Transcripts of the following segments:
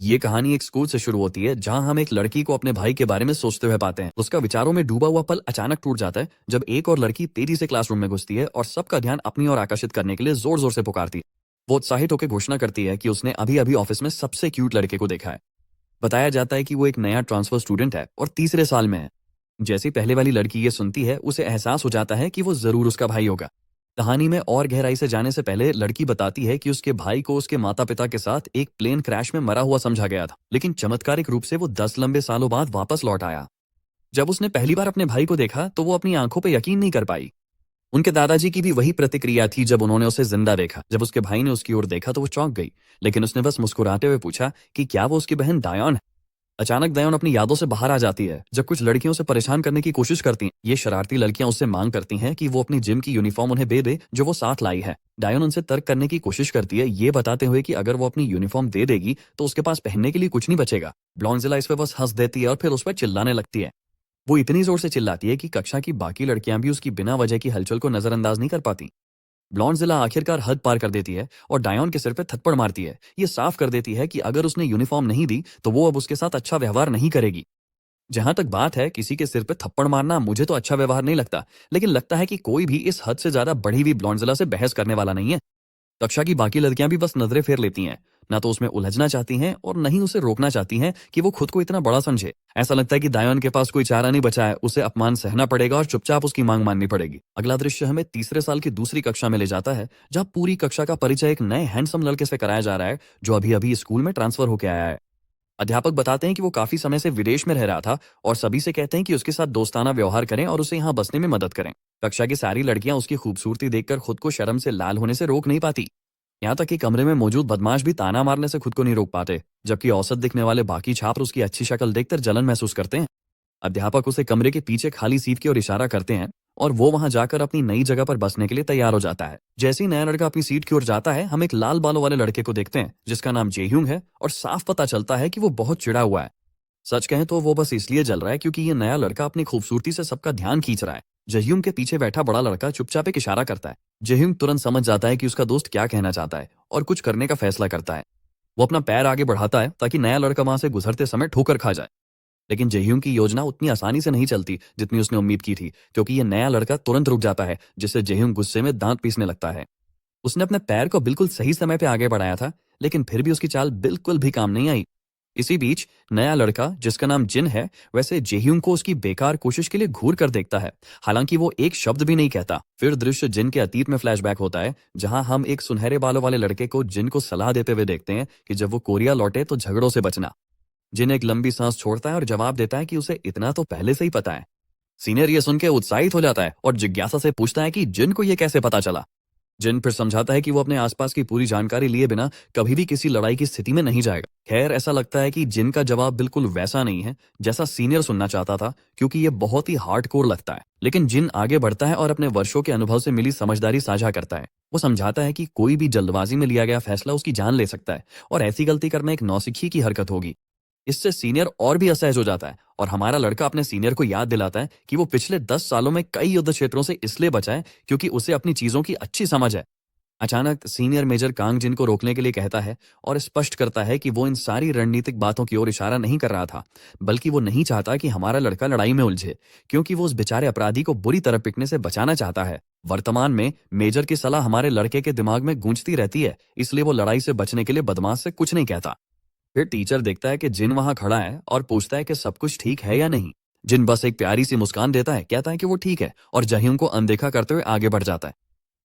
ये कहानी एक स्कूल से शुरू होती है जहां हम एक लड़की को अपने भाई के बारे में सोचते हुए पाते हैं। उसका विचारों में डूबा हुआ पल अचानक टूट जाता है जब एक और लड़की तेजी से क्लासरूम में घुसती है और सबका ध्यान अपनी ओर आकर्षित करने के लिए जोर जोर से पुकारती है। वो उत्साहित होकर घोषणा करती है कि उसने अभी अभी ऑफिस में सबसे क्यूट लड़के को देखा है। बताया जाता है कि वो एक नया ट्रांसफर स्टूडेंट है और तीसरे साल में है। जैसी पहले वाली लड़की ये सुनती है उसे एहसास हो जाता है कि वो जरूर उसका भाई होगा। कहानी में और गहराई से जाने से पहले लड़की बताती है कि उसके भाई को उसके माता पिता के साथ एक प्लेन क्रैश में मरा हुआ समझा गया था, लेकिन चमत्कारिक रूप से वो 10 लंबे सालों बाद वापस लौट आया। जब उसने पहली बार अपने भाई को देखा तो वो अपनी आंखों पर यकीन नहीं कर पाई। उनके दादाजी की भी वही प्रतिक्रिया थी जब उन्होंने उसे जिंदा देखा। जब उसके भाई ने उसकी ओर देखा तो वो चौंक गई, लेकिन उसने बस मुस्कुराते हुए पूछा कि क्या वो उसकी बहन डायन है। अचानक दयान अपनी यादों से बाहर आ जाती है जब कुछ लड़कियों से परेशान करने की कोशिश करती हैं। ये शरारती लड़कियां उससे मांग करती हैं कि वो अपनी जिम की यूनिफॉर्म उन्हें दे दे जो वो साथ लाई है। डायन उनसे तर्क करने की कोशिश करती है, ये बताते हुए कि अगर वो अपनी यूनिफॉर्म दे देगी तो उसके पास पहनने के लिए कुछ नहीं बचेगा। ब्लॉन्जिला इस पे बस हंस देती है और फिर उस पर चिल्लाने लगती है। वो इतनी जोर से चिल्लाती है कि कक्षा की बाकी लड़कियां भी उसकी बिना वजह की हलचल को नजरअंदाज नहीं कर पाती। ब्लॉन्जिला आखिरकार हद पार कर देती है और डायन के सिर पे थप्पड़ मारती है। ये साफ कर देती है कि अगर उसने यूनिफॉर्म नहीं दी तो वो अब उसके साथ अच्छा व्यवहार नहीं करेगी। जहां तक बात है किसी के सिर पे थप्पड़ मारना, मुझे तो अच्छा व्यवहार नहीं लगता, लेकिन लगता है कि कोई भी इस हद से ज्यादा बढ़ी हुई ब्लॉन्जिला से बहस करने वाला नहीं है। कक्षा की बाकी लड़कियां भी बस नजरें फेर लेती हैं, ना तो उसमें उलझना चाहती हैं और न ही उसे रोकना चाहती हैं कि वो खुद को इतना बड़ा समझे। ऐसा लगता है कि दायन के पास कोई चारा नहीं बचा है, उसे अपमान सहना पड़ेगा और चुपचाप उसकी मांग माननी पड़ेगी। अगला दृश्य हमें तीसरे साल की दूसरी कक्षा में ले जाता है जहां पूरी कक्षा का परिचय एक नए हैंडसम लड़के से कराया जा रहा है जो अभी अभी स्कूल में ट्रांसफर होकर आया है। अध्यापक बताते हैं कि वो काफी समय से विदेश में रह रहा था और सभी से कहते हैं कि उसके साथ दोस्ताना व्यवहार करें और उसे यहाँ बसने में मदद करें। कक्षा की सारी लड़कियां उसकी खूबसूरती देखकर खुद को शर्म से लाल होने से रोक नहीं पाती। यहाँ तक कि कमरे में मौजूद बदमाश भी ताना मारने से खुद को नहीं रोक पाते, जबकि औसत दिखने वाले बाकी छात्र उसकी अच्छी शक्ल देखकर जलन महसूस करते हैं। अध्यापक उसे कमरे के पीछे खाली सीट की ओर इशारा करते हैं और वो वहां जाकर अपनी नई जगह पर बसने के लिए तैयार हो जाता है। जैसे ही नया लड़का अपनी सीट की ओर जाता है हम एक लाल बालों वाले लड़के को देखते हैं जिसका नाम जेह्यूंग है और साफ पता चलता है कि वो बहुत चिढ़ा हुआ है। सच कहें तो वो बस इसलिए जल रहा है क्योंकि ये नया लड़का अपनी खूबसूरती से सबका ध्यान खींच रहा है। जह्यूंग के पीछे बैठा बड़ा लड़का चुपचाप एक इशारा करता है। जह्यूंग तुरंत समझ जाता है कि उसका दोस्त क्या कहना चाहता है और कुछ करने का फैसला करता है। वो अपना पैर आगे बढ़ाता है ताकि नया लड़का वहां से गुजरते समय ठोकर खा जाए। लेकिन जह्यूंग की योजना उतनी आसानी से नहीं चलती जितनी उसने उम्मीद की थी, क्योंकि ये नया लड़का तुरंत रुक जाता है जिससे जह्यूंग गुस्से में दांत पीसने लगता है। उसने अपने पैर को बिल्कुल सही समय पे आगे बढ़ाया था, लेकिन फिर भी उसकी चाल बिल्कुल भी काम नहीं आई। इसी बीच नया लड़का जिसका नाम जिन है वैसे जेह्यूंग को उसकी बेकार कोशिश के लिए घूर कर देखता है, हालांकि वो एक शब्द भी नहीं कहता। फिर दृश्य जिन के अतीत में फ्लैशबैक होता है जहां हम एक सुनहरे बालों वाले लड़के को जिन को सलाह देते हुए देखते हैं कि जब वो कोरिया लौटे तो झगड़ों से बचना। जिन एक लंबी सांस छोड़ता है और जवाब देता है कि उसे इतना तो पहले से ही पता है। सीनियर ये सुन के उत्साहित हो जाता है और जिज्ञासा से पूछता है कि जिन को ये कैसे पता चला। जिन फिर समझाता है कि वो अपने आसपास की पूरी जानकारी लिए बिना कभी भी किसी लड़ाई की स्थिति में नहीं जाएगा। खैर ऐसा लगता है कि जिन का जवाब बिल्कुल वैसा नहीं है जैसा सीनियर सुनना चाहता था, क्योंकि ये बहुत ही हार्डकोर लगता है। लेकिन जिन आगे बढ़ता है और अपने वर्षों के अनुभव से मिली समझदारी साझा करता है। वो समझाता है कि कोई भी जल्दबाजी में लिया गया फैसला उसकी जान ले सकता है और ऐसी गलती करना एक नौसिखी की हरकत होगी। इससे सीनियर और भी असहज हो जाता है और हमारा लड़का अपने सीनियर को याद दिलाता है कि वो पिछले 10 सालों में कई युद्ध क्षेत्रों से इसलिए बचा है क्योंकि उसे अपनी चीजों की अच्छी समझ है। अचानक सीनियर मेजर कांग जिन को रोकने के लिए कहता है और स्पष्ट करता है कि वो इन सारी रणनीतिक बातों की ओर इशारा नहीं कर रहा था, बल्कि वो नहीं चाहता कि हमारा लड़का लड़ाई में उलझे, क्योंकि वो उस बेचारे अपराधी को बुरी तरह पिटने से बचाना चाहता है। वर्तमान में मेजर की सलाह हमारे लड़के के दिमाग में गूंजती रहती है, इसलिए वो लड़ाई से बचने के लिए बदमाश से कुछ नहीं कहता। फिर टीचर देखता है कि जिन वहां खड़ा है और पूछता है कि सब कुछ ठीक है या नहीं। जिन बस एक प्यारी सी मुस्कान देता है, कहता है कि वो ठीक है और जह्यूंग को अनदेखा करते हुए आगे बढ़ जाता है।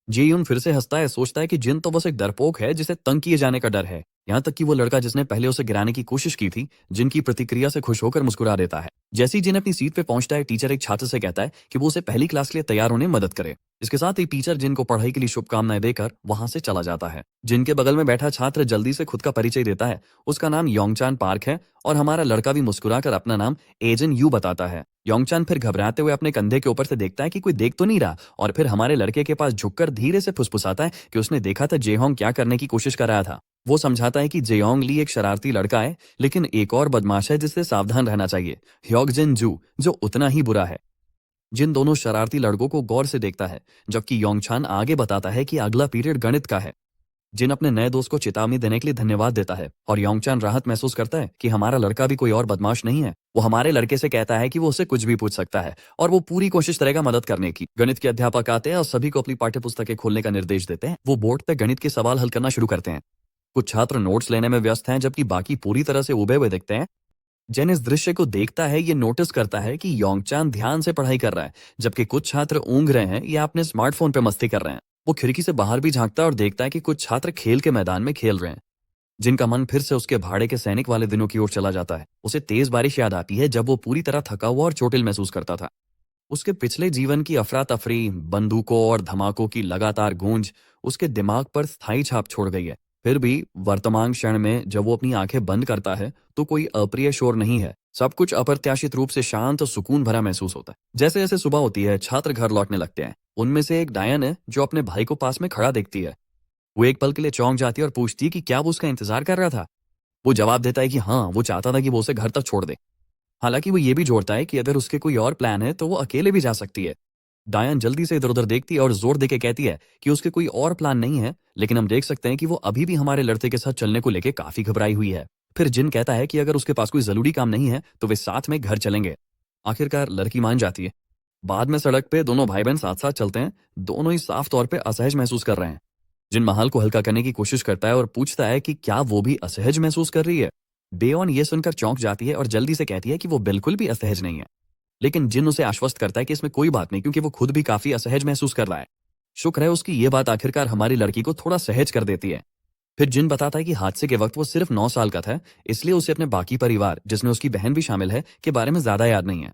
जेयून फिर से हंसता है, सोचता है कि जिन तो बस एक डरपोक है जिसे तंग किए जाने का डर है। यहाँ तक कि वो लड़का जिसने पहले उसे गिराने की कोशिश की थी, जिनकी प्रतिक्रिया से खुश होकर मुस्कुरा देता है। जैसे ही जिन अपनी सीट पे पहुंचता है, टीचर एक छात्र से कहता है कि वो उसे पहली क्लास के लिए तैयार होने में मदद करे। इसके साथ ही टीचर जिन को पढ़ाई के लिए शुभकामनाएं देकर वहां से चला जाता है। जिनके बगल में बैठा छात्र जल्दी से खुद का परिचय देता है। उसका नाम योंगचान पार्क है और हमारा लड़का भी मुस्कुराकर अपना नाम एजन यू बताता है। योंगचान फिर घबराते हुए अपने कंधे के ऊपर से देखता है कि कोई देख तो नहीं रहा और फिर हमारे लड़के के पास झुककर धीरे से फुसफुसाता है कि उसने देखा था जेहोंग क्या करने की कोशिश कर रहा था। वो समझाता है कि जेयोंग ली एक शरारती लड़का है, लेकिन एक और बदमाश है जिससे सावधान रहना चाहिए, ह्योगजिन जू, जो उतना ही बुरा है। जिन दोनों शरारती लड़कों को गौर से देखता है, जबकि योंगचान आगे बताता है कि अगला पीरियड गणित का है। जिन अपने नए दोस्त को चेतावनी देने के लिए धन्यवाद देता है और योंगचान राहत महसूस करता है कि हमारा लड़का भी कोई और बदमाश नहीं है। वो हमारे लड़के से कहता है कि वो उससे कुछ भी पूछ सकता है और वो पूरी कोशिश करेगा मदद करने की। गणित के अध्यापक आते हैं और सभी को अपनी पाठ्य पुस्तकें खोलने का निर्देश देते हैं। वो बोर्ड पे गणित के सवाल हल करना शुरू करते हैं। कुछ छात्र नोट्स लेने में व्यस्त हैं जबकि बाकी पूरी तरह से उबे हुए दिखते हैं। जेन इस दृश्य को देखता है, ये नोटिस करता है कि योंगचान ध्यान से पढ़ाई कर रहा है जबकि कुछ छात्र ऊँघ रहे हैं या अपने स्मार्टफोन पे मस्ती कर रहे हैं। वो खिड़की से बाहर भी झांकता है और देखता है कि कुछ छात्र खेल के मैदान में खेल रहे हैं। जिनका मन फिर से उसके भाड़े के सैनिक वाले दिनों की ओर चला जाता है। उसे तेज बारिश याद आती है जब वो पूरी तरह थका हुआ और चोटिल महसूस करता था। उसके पिछले जीवन की अफरा तफरी, बंदूकों और धमाकों की लगातार गूंज उसके दिमाग पर स्थायी छाप छोड़ गई है। फिर भी वर्तमान क्षण में जब वो अपनी आंखें बंद करता है तो कोई अप्रिय शोर नहीं है। सब कुछ अप्रत्याशित रूप से शांत और सुकून भरा महसूस होता है। जैसे जैसे सुबह होती है, छात्र घर लौटने लगते हैं। उनमें से एक डायन है जो अपने भाई को पास में खड़ा देखती है। वो एक पल के लिए चौंक जाती है और पूछती है कि क्या वो उसका इंतजार कर रहा था। वो जवाब देता है कि हाँ, वो चाहता था कि वो उसे घर तक छोड़ दे। हालांकि वो ये भी जोड़ता है कि अगर उसके कोई और प्लान है तो वो अकेले भी जा सकती है। डायन जल्दी से इधर उधर देखती है और जोर देके कहती है कि उसके कोई और प्लान नहीं है, लेकिन हम देख सकते हैं कि वो अभी भी हमारे लड़के के साथ चलने को लेके काफी घबराई हुई है। फिर जिन कहता है कि अगर उसके पास कोई जरूरी काम नहीं है तो वे साथ में घर चलेंगे। आखिरकार लड़की मान जाती है। बाद में सड़क पे दोनों भाई बहन साथ साथ चलते हैं। दोनों ही साफ तौर पे असहज महसूस कर रहे हैं। जिन माहौल को हल्का करने की कोशिश करता है और पूछता है कि क्या वो भी असहज महसूस कर रही है। बेओन ये सुनकर चौंक जाती है और जल्दी से कहती है कि वो बिल्कुल भी असहज नहीं है। लेकिन जिन उसे आश्वस्त करता है कि इसमें कोई बात नहीं, क्योंकि वो खुद भी काफी असहज महसूस कर रहा है। शुक्र है उसकी ये बात आखिरकार हमारी लड़की को थोड़ा सहज कर देती है। फिर जिन बताता है कि हादसे के वक्त वो सिर्फ 9 साल का था, इसलिए उसे अपने बाकी परिवार, जिसमें उसकी बहन भी शामिल है, के बारे में ज्यादा याद नहीं है।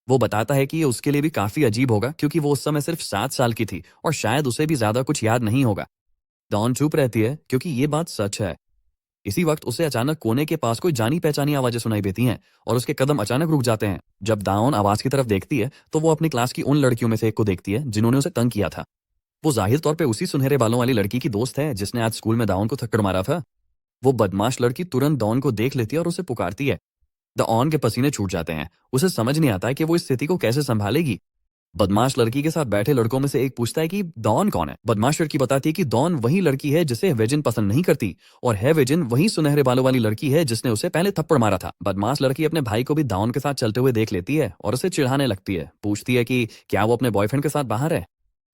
वो बताता है कि ये उसके लिए भी काफी अजीब होगा क्योंकि वो उस समय सिर्फ 7 साल की थी और शायद उसे भी ज्यादा कुछ याद नहीं होगा। डॉन चुप रहती है क्योंकि ये बात सच है। इसी वक्त उसे अचानक कोने के पास कोई जानी पहचानी आवाजें सुनाई देती हैं और उसके कदम अचानक रुक जाते हैं। जब दाओन आवाज की तरफ देखती है तो वो अपनी क्लास की उन लड़कियों में से एक को देखती है जिन्होंने उसे तंग किया था। वो जाहिर तौर पे उसी सुनहरे बालों वाली लड़की की दोस्त है जिसने आज स्कूल में दाओन को थप्पड़ मारा था। वो बदमाश लड़की तुरंत डॉन को देख लेती है और उसे पुकारती है। डॉन के पसीने छूट जाते हैं। उसे समझ नहीं आता है कि वो इस स्थिति को कैसे संभालेगी। बदमाश लड़की के साथ बैठे लड़कों में से एक पूछता है कि डॉन कौन है। बदमाश लड़की बताती है कि डॉन वही लड़की है जिसे हेवेजिन पसंद नहीं करती और हेवेजिन वही सुनहरे बालों वाली लड़की है जिसने उसे पहले थप्पड़ मारा था। बदमाश लड़की अपने भाई को भी डॉन के साथ चलते हुए देख लेती है और उसे चिढ़ाने लगती है। पूछती है कि क्या वो अपने बॉयफ्रेंड के साथ बाहर है।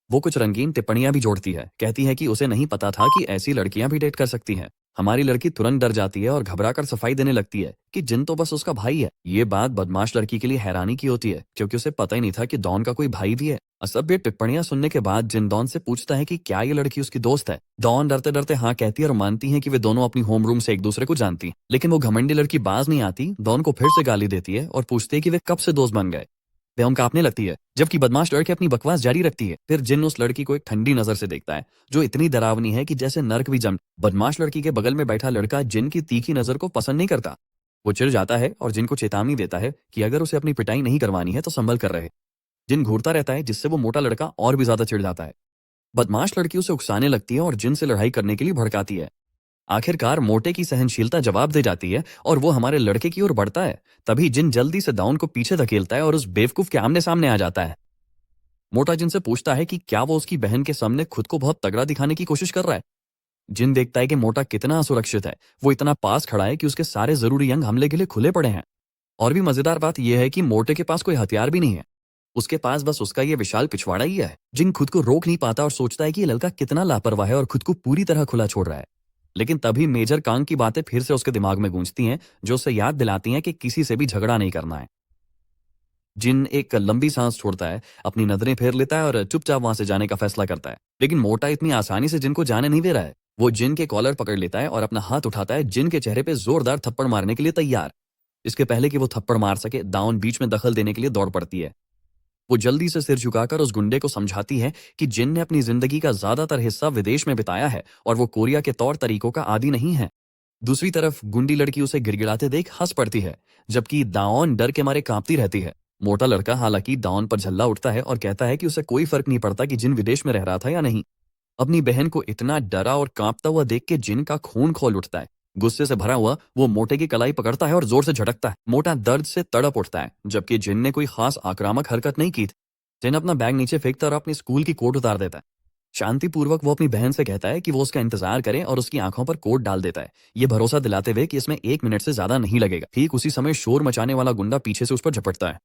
वो कुछ रंगीन टिप्पणियां भी जोड़ती है। कहती है कि उसे नहीं पता था कि ऐसी लड़कियां भी डेट कर सकती हैं। हमारी लड़की तुरंत डर जाती है और घबराकर सफाई देने लगती है कि जिन तो बस उसका भाई है। ये बात बदमाश लड़की के लिए हैरानी की होती है क्योंकि उसे पता ही नहीं था कि डॉन का कोई भाई भी है। असभ्य टिप्पणियां सुनने के बाद जिन डॉन से पूछता है कि क्या ये लड़की उसकी दोस्त है। डॉन डरते डरते हाँ कहती है और मानती है कि वे दोनों अपनी होम रूम से एक दूसरे को जानती। लेकिन वो घमंडी लड़की बाज नहीं आती। डॉन को फिर से गाली देती है और पूछती है कि वे कब से दोस्त बन गए। वह उनका कांपने लगती है जबकि बदमाश लड़की अपनी बकवास जारी रखती है। फिर जिन उस लड़की को एक ठंडी नजर से देखता है जो इतनी डरावनी है कि जैसे नर्क भी जम। बदमाश लड़की के बगल में बैठा लड़का जिन की तीखी नजर को पसंद नहीं करता। वो चिढ़ जाता है और जिन को चेतावनी देता है कि अगर उसे अपनी पिटाई नहीं करवानी है तो संभल कर रहे। जिन घूरता रहता है जिससे वो मोटा लड़का और भी ज्यादा चिढ़ जाता है। बदमाश लड़की उसे उकसाने लगती है और जिन से लड़ाई करने के लिए भड़काती है। आखिरकार मोटे की सहनशीलता जवाब दे जाती है और वो हमारे लड़के की ओर बढ़ता है। तभी जिन जल्दी से दाउन को पीछे धकेलता है और उस बेवकूफ के आमने सामने आ जाता है। मोटा जिन से पूछता है कि क्या वो उसकी बहन के सामने खुद को बहुत तगड़ा दिखाने की कोशिश कर रहा है। जिन देखता है कि मोटा कितना असुरक्षित है। वो इतना पास खड़ा है कि उसके सारे जरूरी अंग हमले के लिए खुले पड़े हैं। और भी मजेदार बात यह है कि मोटे के पास कोई हथियार भी नहीं है। उसके पास बस उसका ये विशाल पिछवाड़ा ही है। जिन खुद को रोक नहीं पाता और सोचता है कि ये लड़का कितना लापरवाह है और खुद को पूरी तरह खुला छोड़ रहा है। लेकिन तभी मेजर कांग की बातें फिर से उसके दिमाग में गूंजती हैं जो उसे याद दिलाती हैं कि किसी से भी झगड़ा नहीं करना है। जिन एक लंबी सांस छोड़ता है, अपनी नजरें फेर लेता है और चुपचाप वहां से जाने का फैसला करता है। लेकिन मोटा इतनी आसानी से जिन को जाने नहीं दे रहा है। वो जिन के कॉलर पकड़ लेता है और अपना हाथ उठाता है जिन के चेहरे पे जोरदार थप्पड़ मारने के लिए तैयार। इसके पहले कि वो थप्पड़ मार सके, दाउन बीच में दखल देने के लिए दौड़ पड़ती है। वो जल्दी से सिर झुकाकर उस गुंडे को समझाती है कि जिन ने अपनी जिंदगी का ज्यादातर हिस्सा विदेश में बिताया है और वो कोरिया के तौर तरीकों का आदी नहीं है। दूसरी तरफ गुंडी लड़की उसे गिड़गिड़ाते देख हंस पड़ती है जबकि दाओन डर के मारे कांपती रहती है। मोटा लड़का हालांकि दाओन पर झल्ला उठता है और कहता है कि उसे कोई फर्क नहीं पड़ता कि जिन विदेश में रह रहा था या नहीं। अपनी बहन को इतना डरा और कांपता हुआ देख के जिन का खून खोल उठता है। गुस्से से भरा हुआ वो मोटे की कलाई पकड़ता है और जोर से झटकता है। मोटा दर्द से तड़प उठता है जबकि जिन ने कोई खास आक्रामक हरकत नहीं की थी। जिन अपना बैग नीचे फेंकता और अपनी स्कूल की कोट उतार देता है। शांतिपूर्वक वो अपनी बहन से कहता है कि वो उसका इंतजार करे और उसकी आंखों पर कोट डाल देता है, ये भरोसा दिलाते हुए कि इसमें 1 मिनट से ज्यादा नहीं लगेगा। ठीक उसी समय शोर मचाने वाला गुंडा पीछे से उस पर झपटता है।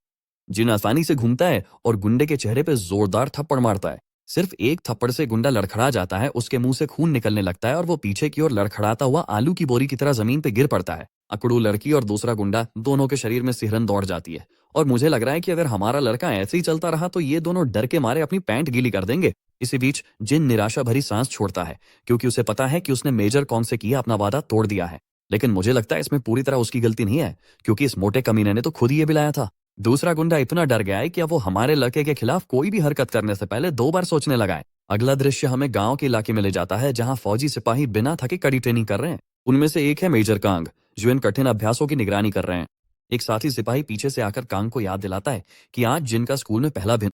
जिन आसानी से घूमता है और गुंडे के चेहरे पे जोरदार थप्पड़ मारता है। सिर्फ एक थप्पड़ से गुंडा लड़खड़ा जाता है, उसके मुंह से खून निकलने लगता है और वो पीछे की ओर लड़खड़ाता हुआ आलू की बोरी की तरह जमीन पे गिर पड़ता है। अकड़ू लड़की और दूसरा गुंडा दोनों के शरीर में सिहरन दौड़ जाती है और मुझे लग रहा है कि अगर हमारा लड़का ऐसे ही चलता रहा तो ये दोनों डर के मारे अपनी पैंट गीली कर देंगे। इसी बीच जिन निराशा भरी सांस छोड़ता है, क्योंकि उसे पता है कि उसने मेजर कॉन से किया अपना वादा तोड़ दिया है। लेकिन मुझे लगता है इसमें पूरी तरह उसकी गलती नहीं है, क्योंकि इस मोटे कमीने ने तो खुद ही ये बिलाया था। दूसरा गुंडा इतना डर गया है कि अब वो हमारे लड़के के खिलाफ कोई भी हरकत करने से पहले 2 बार सोचने लगा है। अगला दृश्य हमें गांव के इलाके में ले जाता है, जहां फौजी सिपाही बिना थके कड़ी ट्रेनिंग कर रहे हैं। उनमें से एक है मेजर कांग, जो इन कठिन अभ्यासों की निगरानी कर रहे हैं। एक साथी सिपाही पीछे से आकर कांग को याद दिलाता है कि आज जिनका स्कूल में पहला दिन।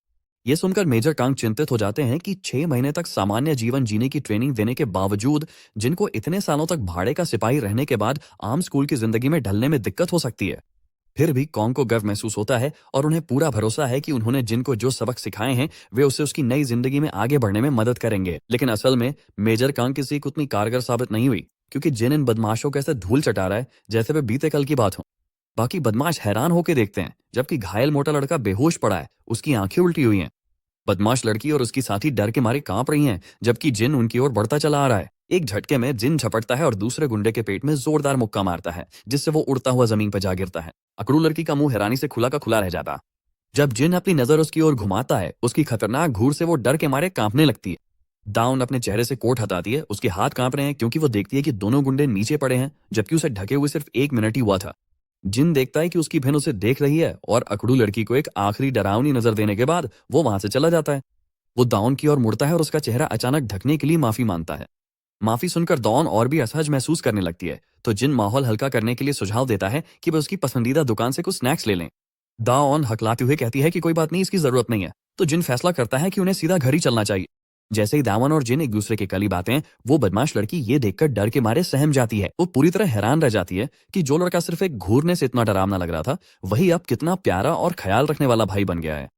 ये सुनकर मेजर कांग चिंतित हो जाते हैं कि 6 महीने तक सामान्य जीवन जीने की ट्रेनिंग देने के बावजूद जिनको इतने सालों तक भाड़े का सिपाही रहने के बाद आम स्कूल की जिंदगी में ढलने में दिक्कत हो सकती है। फिर भी कॉन्ग को गर्व महसूस होता है और उन्हें पूरा भरोसा है कि उन्होंने जिनको जो सबक सिखाए हैं वे उसे उसकी नई जिंदगी में आगे बढ़ने में मदद करेंगे। लेकिन असल में मेजर कांग की सीख उतनी कारगर साबित नहीं हुई, क्योंकि जिन इन बदमाशों को ऐसे धूल चटा रहा है जैसे वे बीते कल की बात हो। बाकी बदमाश हैरान होकर देखते हैं, जबकि घायल मोटा लड़का बेहोश पड़ा है, उसकी आंखें उल्टी हुई हैं। बदमाश लड़की और उसकी साथी डर के मारे कांप रही हैं, जबकि जिन उनकी ओर बढ़ता चला आ रहा है। एक झटके में जिन झपटता है और दूसरे गुंडे के पेट में जोरदार मुक्का मारता है, जिससे वो उड़ता हुआ जमीन पर जा गिरता है। अकड़ू लड़की का मुंह हैरानी से खुला का खुला रह जाता। जब जिन अपनी नजर उसकी ओर घुमाता है, उसकी खतरनाक घूर से वो डर के मारे कांपने लगती है। दाउन अपने चेहरे से कोट हटाती है, उसके हाथ कांप रहे हैं क्योंकि वो देखती है कि दोनों गुंडे नीचे पड़े हैं, जबकि उसे ढके हुए सिर्फ 1 मिनट ही हुआ था। जिन देखता है कि उसकी बहन उसे देख रही है और अकड़ू लड़की को एक आखिरी डरावनी नजर देने के बाद वो वहां से चला जाता है। वो दाउन की ओर मुड़ता है और उसका चेहरा अचानक ढकने के लिए माफी मांगता है। माफी सुनकर दाउन और भी असहज महसूस करने लगती है, तो जिन माहौल हल्का करने के लिए सुझाव देता है कि वे उसकी पसंदीदा दुकान से कुछ स्नैक्स ले लें। दाउन हकलाते हुए कहती है कि कोई बात नहीं, इसकी जरूरत नहीं है। तो जिन फैसला करता है कि उन्हें सीधा घर ही चलना चाहिए। जैसे ही दावन और जिन एक दूसरे के करीब आते हैं, वो बदमाश लड़की ये देखकर डर के मारे सहम जाती है। वो पूरी तरह हैरान रह जाती है कि जो लड़का सिर्फ एक घूरने से इतना डरावना लग रहा था, वही अब कितना प्यारा और ख्याल रखने वाला भाई बन गया है।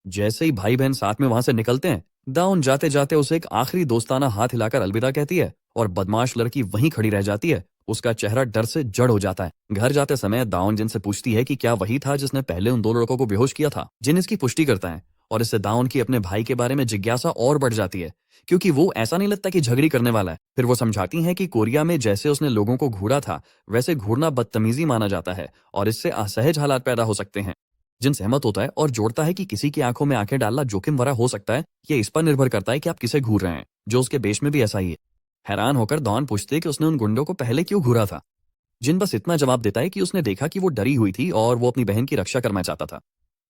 जैसे ही भाई बहन साथ में वहां से निकलते हैं, दाउन जाते जाते उसे एक आखिरी दोस्ताना हाथ हिलाकर अलविदा कहती है और बदमाश लड़की वहीं खड़ी रह जाती है। उसका चेहरा डर से जड़ हो जाता है। घर जाते समय दाउन जिन से पूछती है कि क्या वही था जिसने पहले उन 2 लड़कों को बेहोश किया था। जिन इसकी पुष्टि करता है और इससे दाउन की अपने भाई के बारे में जिज्ञासा और बढ़ जाती है, क्योंकि वो ऐसा नहीं लगता कि झगड़ी करने वाला है। फिर वो समझाती है कि कोरिया में जैसे उसने लोगों को घूरा था, वैसे घूरना बदतमीजी माना जाता है और इससे असहज हालात पैदा हो सकते हैं। जिन सहमत होता है और जोड़ता है कि किसी की आंखों में आंखें डालना जोखिम भरा हो सकता है, ये इस पर निर्भर करता है कि आप किसे घूर रहे हैं, जो उसके बेश में भी ऐसा ही है। हैरान होकर दौन पूछते है कि उसने उन गुंडों को पहले क्यों घूरा था। जिन बस इतना जवाब देता है कि उसने देखा कि वो डरी हुई थी और वो अपनी बहन की रक्षा करना चाहता था।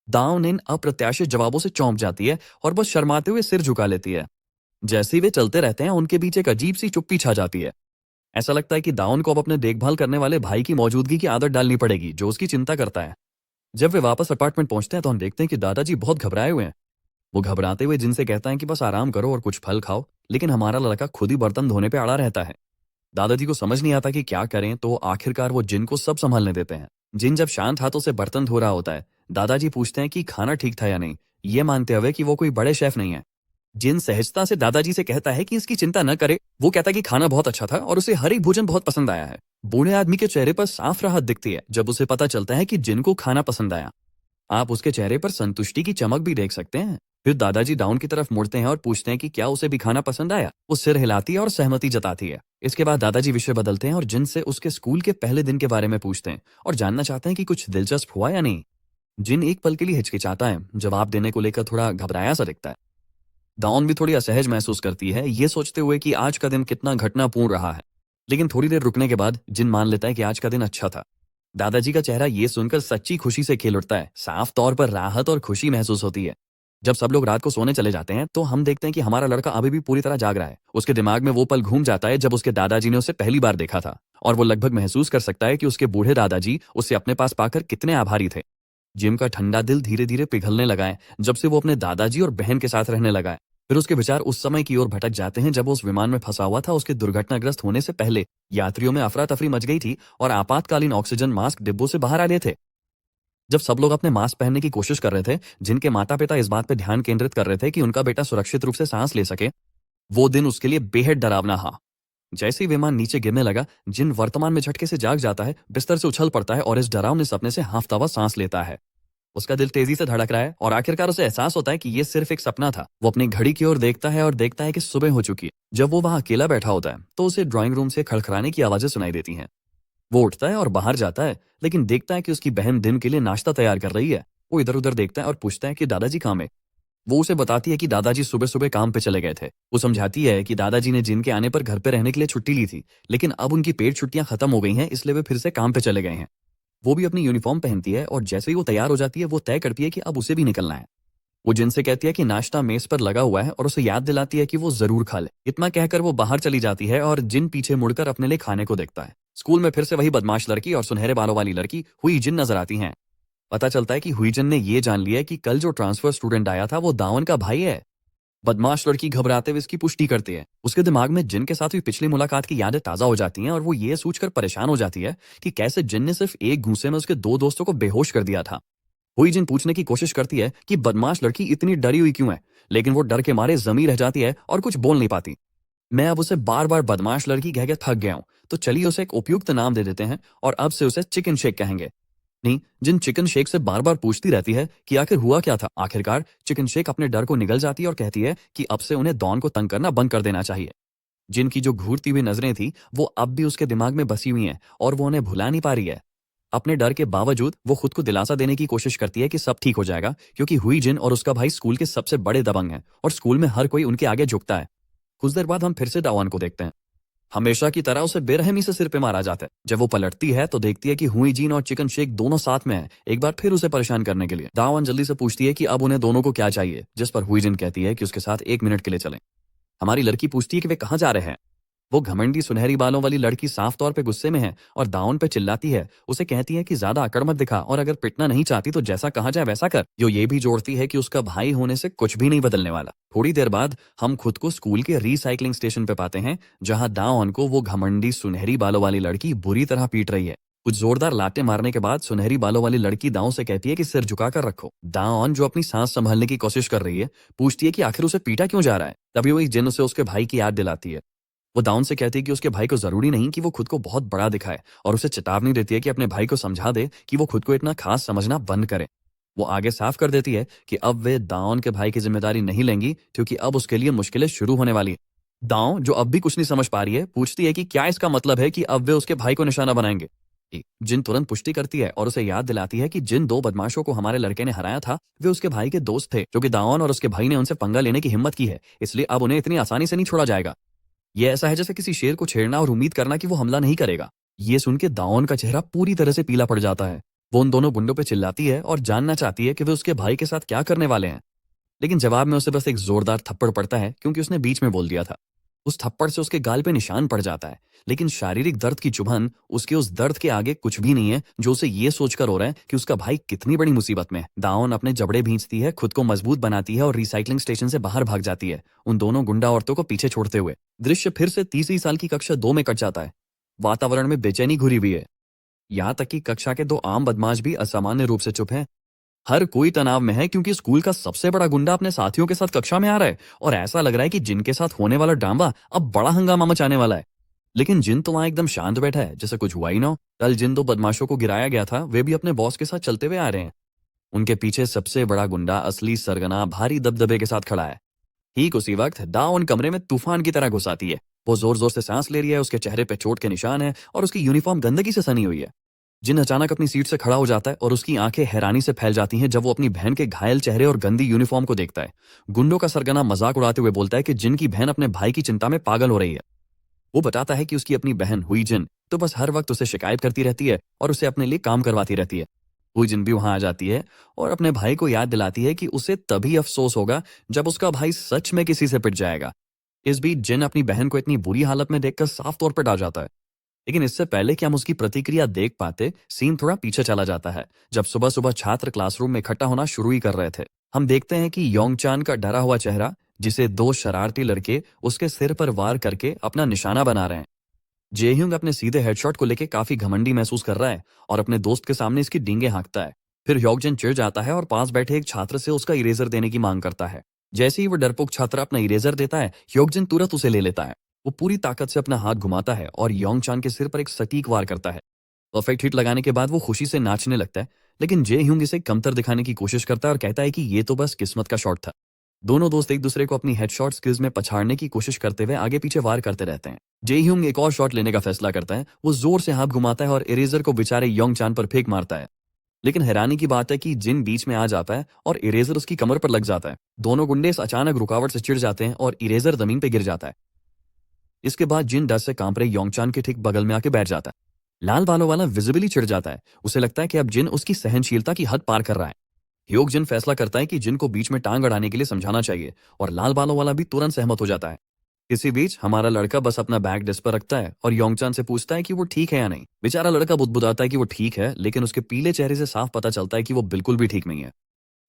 दाउन इन अप्रत्याशित जवाबों से चौंक जाती है और बस शर्माते हुए सिर झुका लेती है। जैसे ही वे चलते रहते हैं, उनके बीच एक अजीब सी चुप्पी छा जाती है। ऐसा लगता है कि दाउन को अब अपने देखभाल करने वाले भाई की मौजूदगी की आदत डालनी पड़ेगी, जो उसकी चिंता करता है। जब वे वापस अपार्टमेंट पहुंचते हैं तो हम देखते हैं कि दादाजी बहुत घबराए हुए हैं। वो घबराते हुए जिनसे कहता है कि बस आराम करो और कुछ फल खाओ, लेकिन हमारा लड़का खुद ही बर्तन धोने पे अड़ा रहता है। दादाजी को समझ नहीं आता कि क्या करें, तो आखिरकार वो जिन को सब संभालने देते हैं। जिन जब शांत हाथों से बर्तन धो रहा होता है, दादाजी पूछते हैं कि खाना ठीक था या नहीं, ये मानते हुए कि वो कोई बड़े शेफ नहीं है। जिन सहजता से दादाजी से कहता है कि इसकी चिंता न करे। वो कहता है कि खाना बहुत अच्छा था और उसे हर एक भोजन बहुत पसंद आया है। बूढ़े आदमी के चेहरे पर साफ राहत दिखती है जब उसे पता चलता है कि जिन को खाना पसंद आया। आप उसके चेहरे पर संतुष्टि की चमक भी देख सकते हैं। फिर दादाजी डाउन की तरफ मुड़ते हैं और पूछते हैं कि क्या उसे भी खाना पसंद आया। वो सिर हिलाती है और सहमति जताती है। इसके बाद दादाजी विषय बदलते हैं और जिन से उसके स्कूल के पहले दिन के बारे में पूछते हैं और जानना चाहते हैं कि कुछ दिलचस्प हुआ या नहीं। जिन एक पल के लिए हिचकिचाता है, जवाब देने को लेकर थोड़ा घबराया सा दिखता है। दाउन भी थोड़ी असहज महसूस करती है, ये सोचते हुए कि आज का दिन कितना घटनापूर्ण रहा है। लेकिन थोड़ी देर रुकने के बाद जिन मान लेता है कि आज का दिन अच्छा था। दादाजी का चेहरा ये सुनकर सच्ची खुशी से खिल उठता है। साफ तौर पर राहत और खुशी महसूस होती है। जब सब लोग रात को सोने चले जाते हैं तो हम देखते हैं कि हमारा लड़का अभी भी पूरी तरह जाग रहा है। उसके दिमाग में वो पल घूम जाता है जब उसके दादाजी ने उसे पहली बार देखा था और वो लगभग महसूस कर सकता है कि उसके बूढ़े दादाजी उसे अपने पास पाकर कितने आभारी थे। जिम का ठंडा दिल धीरे धीरे पिघलने लगा है जब से वो अपने दादाजी और बहन के साथ रहने लगा है। फिर उसके विचार उस समय की ओर भटक जाते हैं जब वो उस विमान में फंसा हुआ था। उसके दुर्घटनाग्रस्त होने से पहले यात्रियों में अफरा तफरी मच गई थी और आपातकालीन ऑक्सीजन मास्क डिब्बों से बाहर आ रहे थे। जब सब लोग अपने मास्क पहनने की कोशिश कर रहे थे, जिनके माता पिता इस बात पर ध्यान केंद्रित कर रहे थे कि उनका बेटा सुरक्षित रूप से सांस ले सके, वो दिन उसके लिए बेहद डरावना था। जैसे ही विमान नीचे गिरने लगा, जिन वर्तमान में झटके से जाग जाता है, बिस्तर से उछल पड़ता है और इस डरावने सपने से हाफता हुआ सांस लेता है। उसका दिल तेजी से धड़क रहा है और आखिरकार उसे एहसास होता है कि ये सिर्फ एक सपना था। वो अपनी घड़ी की ओर देखता है और देखता है कि सुबह हो चुकी है। जब वो वहां अकेला बैठा होता है तो उसे ड्राइंग रूम से खड़खड़ाने की आवाजें सुनाई देती हैं। वो उठता है और बाहर जाता है, लेकिन देखता है कि उसकी बहन दिन के लिए नाश्ता तैयार कर रही है। वो इधर उधर देखता है और पूछता है कि दादाजी कहाँ है। वो उसे बताती है कि दादाजी सुबह सुबह काम पे चले गए थे। वो समझाती है कि दादाजी ने जिन के आने पर घर पे रहने के लिए छुट्टी ली थी, लेकिन अब उनकी पेड छुट्टियां खत्म हो गई हैं, इसलिए वे फिर से काम पे चले गए हैं। वो भी अपनी यूनिफॉर्म पहनती है और जैसे ही वो तैयार हो जाती है, वो तय करती है कि अब उसे भी निकलना है। वो जिन से कहती है कि नाश्ता मेज पर लगा हुआ है और उसे याद दिलाती है कि वो जरूर खा ले। इतना कहकर वो बाहर चली जाती है और जिन पीछे मुड़कर अपने लिए खाने को देखता है। स्कूल में फिर से वही बदमाश लड़की और सुनहरे बालों वाली लड़की हुई जिन नजर आती हैं। पता चलता है कि हुईजन ने ये जान लिया है कि कल जो ट्रांसफर स्टूडेंट आया था वो दावन का भाई है। बदमाश लड़की घबराते हुए इसकी पुष्टि करती है। उसके दिमाग में जिन के साथ हुई पिछली मुलाकात की यादें ताजा हो जाती हैं और वो ये सोचकर परेशान हो जाती है कि कैसे जिन ने सिर्फ एक घूंसे में उसके दो दोस्तों को बेहोश कर दिया था। हुईजन पूछने की कोशिश करती है कि बदमाश लड़की इतनी डरी हुई क्यों है, लेकिन वो डर के मारे जमी रह जाती है और कुछ बोल नहीं पाती। मैं अब उसे बार बार बदमाश लड़की कह के थक गया हूं, तो चलिए उसे एक उपयुक्त नाम दे देते हैं और अब से उसे चिकन शेक कहेंगे। नहीं, जिन चिकन शेक से बार बार पूछती रहती है कि आखिर हुआ क्या था। आखिरकार चिकन शेक अपने डर को निगल जाती है और कहती है कि अब से उन्हें डॉन को तंग करना बंद कर देना चाहिए। जिनकी जो घूरती हुई नजरें थी वो अब भी उसके दिमाग में बसी हुई हैं और वो उन्हें भुला नहीं पा रही है। अपने डर के बावजूद वो खुद को दिलासा देने की कोशिश करती है कि सब ठीक हो जाएगा, क्योंकि हुई जिन और उसका भाई स्कूल के सबसे बड़े दबंग हैं और स्कूल में हर कोई उनके आगे झुकता है। कुछ देर बाद हम फिर से दावान को देखते हैं। हमेशा की तरह उसे बेरहमी से सिर पे मारा जाता है। जब वो पलटती है तो देखती है कि हुई जीन और चिकन शेक दोनों साथ में हैं, एक बार फिर उसे परेशान करने के लिए। दावान जल्दी से पूछती है कि अब उन्हें दोनों को क्या चाहिए, जिस पर हुई जिन कहती है कि उसके साथ 1 मिनट के लिए चलें। हमारी लड़की पूछती है कि वे कहाँ जा रहे हैं। वो घमंडी सुनहरी बालों वाली लड़की साफ तौर पे गुस्से में है और दाउन पे चिल्लाती है। उसे कहती है कि ज्यादा अकड़ मत दिखा और अगर पिटना नहीं चाहती तो जैसा कहा जाए वैसा कर। जो ये भी जोड़ती है कि उसका भाई होने से कुछ भी नहीं बदलने वाला। थोड़ी देर बाद हम खुद को स्कूल के रिसाइकलिंग स्टेशन पे पाते हैं, जहां दाउन को वो घमंडी सुनहरी बालों वाली लड़की बुरी तरह पीट रही है। कुछ जोरदार लाते मारने के बाद सुनहरी बालों वाली लड़की दाओ से कहती है कि सिर झुकाकर रखो। दाओन, जो अपनी सांस संभालने की कोशिश कर रही है, पूछती है कि आखिर उसे पीटा क्यों जा रहा है। तभी वही जिन उसे उसके भाई की याद दिलाती है। वो दाउन से कहती है कि उसके भाई को जरूरी नहीं कि वो खुद को बहुत बड़ा दिखाए और उसे चेतावनी देती है कि अपने भाई को समझा दे कि वो खुद को इतना खास समझना बंद करे। वो आगे साफ कर देती है कि अब वे दाउन के भाई की जिम्मेदारी नहीं लेंगी, क्योंकि अब उसके लिए मुश्किलें शुरू होने वाली है। दाउन, जो अब भी कुछ नहीं समझ पा रही है, पूछती है कि क्या इसका मतलब है कि अब वे उसके भाई को निशाना बनाएंगे। जिन तुरंत पुष्टि करती है और उसे याद दिलाती है कि जिन दो बदमाशों को हमारे लड़के ने हराया था वे उसके भाई के दोस्त थे, जो कि दाउन और उसके भाई ने उनसे पंगा लेने की हिम्मत की है, इसलिए अब उन्हें इतनी आसानी से नहीं छोड़ा जाएगा। ये ऐसा है जैसे किसी शेर को छेड़ना और उम्मीद करना कि वो हमला नहीं करेगा। ये सुन के दाउन का चेहरा पूरी तरह से पीला पड़ जाता है। वो उन दोनों गुंडों पे चिल्लाती है और जानना चाहती है कि वे उसके भाई के साथ क्या करने वाले हैं, लेकिन जवाब में उसे बस एक जोरदार थप्पड़ पड़ता है, क्योंकि उसने बीच में बोल दिया था। उस थप्पड़ से उसके गाल पे निशान पड़ जाता है, लेकिन शारीरिक दर्द की चुभन उसके उस दर्द के आगे कुछ भी नहीं है जो उसे ये सोचकर हो रहा है कि उसका भाई कितनी बड़ी मुसीबत में है। दाउन अपने जबड़े भींचती है, खुद को मजबूत बनाती है और रिसाइकलिंग स्टेशन से बाहर भाग जाती है, उन दोनों गुंडा औरतों को पीछे छोड़ते हुए। दृश्य फिर से तीसरी साल की कक्षा 2 में कट जाता है। वातावरण में बेचैनी घुरी हुई है। यहाँ तक कि कक्षा के 2 आम बदमाश भी असामान्य रूप से चुप हैं। हर कोई तनाव में है, क्योंकि स्कूल का सबसे बड़ा गुंडा अपने साथियों के साथ कक्षा में आ रहा है और ऐसा लग रहा है कि जिनके साथ होने वाला ड्रामा अब बड़ा हंगामा मचाने वाला है। लेकिन जिन तो वहां एकदम शांत बैठा है, जैसे कुछ हुआ ही ना हो। कल जिन 2 बदमाशों को गिराया गया था वे भी अपने बॉस के साथ चलते हुए आ रहे हैं। उनके पीछे सबसे बड़ा गुंडा असली सरगना भारी दबदबे के साथ खड़ा है। ठीक उसी वक्त दाउन कमरे में तूफान की तरह घुस आती है। वो जोर जोर से सांस ले रही है, उसके चेहरे पे चोट के निशान है और उसकी यूनिफॉर्म गंदगी से सनी हुई है। जिन अचानक अपनी सीट से खड़ा हो जाता है और उसकी आंखें हैरानी से फैल जाती हैं जब वो अपनी बहन के घायल चेहरे और गंदी यूनिफॉर्म को देखता है। गुंडों का सरगना मजाक उड़ाते हुए बोलता है कि जिन की बहन अपने भाई की चिंता में पागल हो रही है। वो बताता है कि उसकी अपनी बहन हुई जिन तो बस हर वक्त उसे शिकायत करती रहती है और उसे अपने लिए काम करवाती रहती है। हुई जिन भी वहां आ जाती है और अपने भाई को याद दिलाती है कि उसे तभी अफसोस होगा जब उसका भाई सच में किसी से पिट जाएगा। इस बीच जिन अपनी बहन को इतनी बुरी हालत में देखकर साफ तौर पर डर जाता है। लेकिन इससे पहले कि हम उसकी प्रतिक्रिया देख पाते, सीन थोड़ा पीछे चला जाता है, जब सुबह सुबह छात्र क्लासरूम में इकट्ठा होना शुरू ही कर रहे थे। हम देखते हैं कि योंगचान का डरा हुआ चेहरा, जिसे 2 शरारती लड़के उसके सिर पर वार करके अपना निशाना बना रहे हैं। जेह्यूंग अपने सीधे हेडशॉट को लेकर काफी घमंडी महसूस कर रहा है और अपने दोस्त के सामने इसकी डींगे हाँकता है। फिर योंगजन चिढ़ जाता है और पास बैठे एक छात्र से उसका इरेजर देने की मांग करता है। जैसे ही वो डरपोक छात्र अपना इरेजर देता है, ह्योकजिन तुरंत उसे ले लेता है। वो पूरी ताकत से अपना हाथ घुमाता है और योंगचान के सिर पर एक सटीक वार करता है। परफेक्ट हिट लगाने के बाद वो खुशी से नाचने लगता है, लेकिन जे ह्यूंग इसे कमतर दिखाने की कोशिश करता है और कहता है कि ये तो बस किस्मत का शॉट था। दोनों दोस्त एक दूसरे को अपनी हेडशॉट स्किल्स में पछाड़ने की कोशिश करते हुए आगे पीछे वार करते रहते हैं। जे ह्यूंग एक और शॉट लेने का फैसला करता है। वो जोर से हाथ घुमाता है और इरेजर को बेचारे योंगचान पर फेंक मारता है। लेकिन हैरानी की बात है कि जिन बीच में आ जाता है और इरेजर उसकी कमर पर लग जाता है। दोनों गुंडे इस अचानक रुकावट से चिढ़ जाते हैं और इरेजर जमीन पर गिर जाता है। इसके बाद जिन डर से कांप रहे योंगचान के ठीक बगल में आके बैठ जाता है। लाल बालों वाला विजिबली चिढ़ जाता है। उसे लगता है कि अब जिन उसकी सहनशीलता की हद पार कर रहा है। ह्योक जिन फैसला करता है कि जिन को बीच में टांग अड़ाने के लिए समझाना चाहिए और लाल बालों वाला भी तुरंत सहमत हो जाता है। इसी बीच हमारा लड़का बस अपना बैग डेस्क पर रखता है और योंगचान से पूछता है कि वो ठीक है या नहीं। बेचारा लड़का बुदबुदाता है कि वो ठीक है, लेकिन उसके पीले चेहरे से साफ पता चलता है कि वो बिल्कुल भी ठीक नहीं है।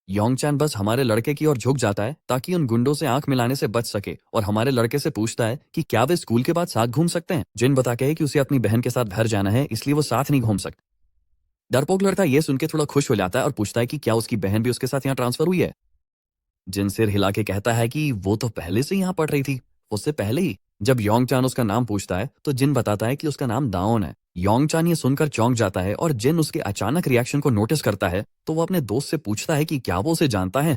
योंगचान बस हमारे लड़के की ओर झुक जाता है ताकि उन गुंडों से आंख मिलाने से बच सके और हमारे लड़के से पूछता है कि क्या वे स्कूल के बाद साथ घूम सकते हैं। जिन बताते हैं कि उसे अपनी बहन के साथ घर जाना है, इसलिए वो साथ नहीं घूम सकते। डरपोक लड़का ये सुन के थोड़ा खुश हो जाता है और पूछता है कि क्या उसकी बहन भी उसके साथ यहाँ ट्रांसफर हुई है। जिन सिर हिला के कहता है कि वो तो पहले से यहाँ पढ़ रही थी, उससे पहले ही। जब योंगचान उसका नाम पूछता है तो जिन बताता है कि उसका नाम दाओन है। योंगचान ये सुनकर चौंक जाता है और जिन उसके अचानक रिएक्शन को नोटिस करता है तो वो अपने दोस्त से पूछता है कि क्या वो उसे जानता है।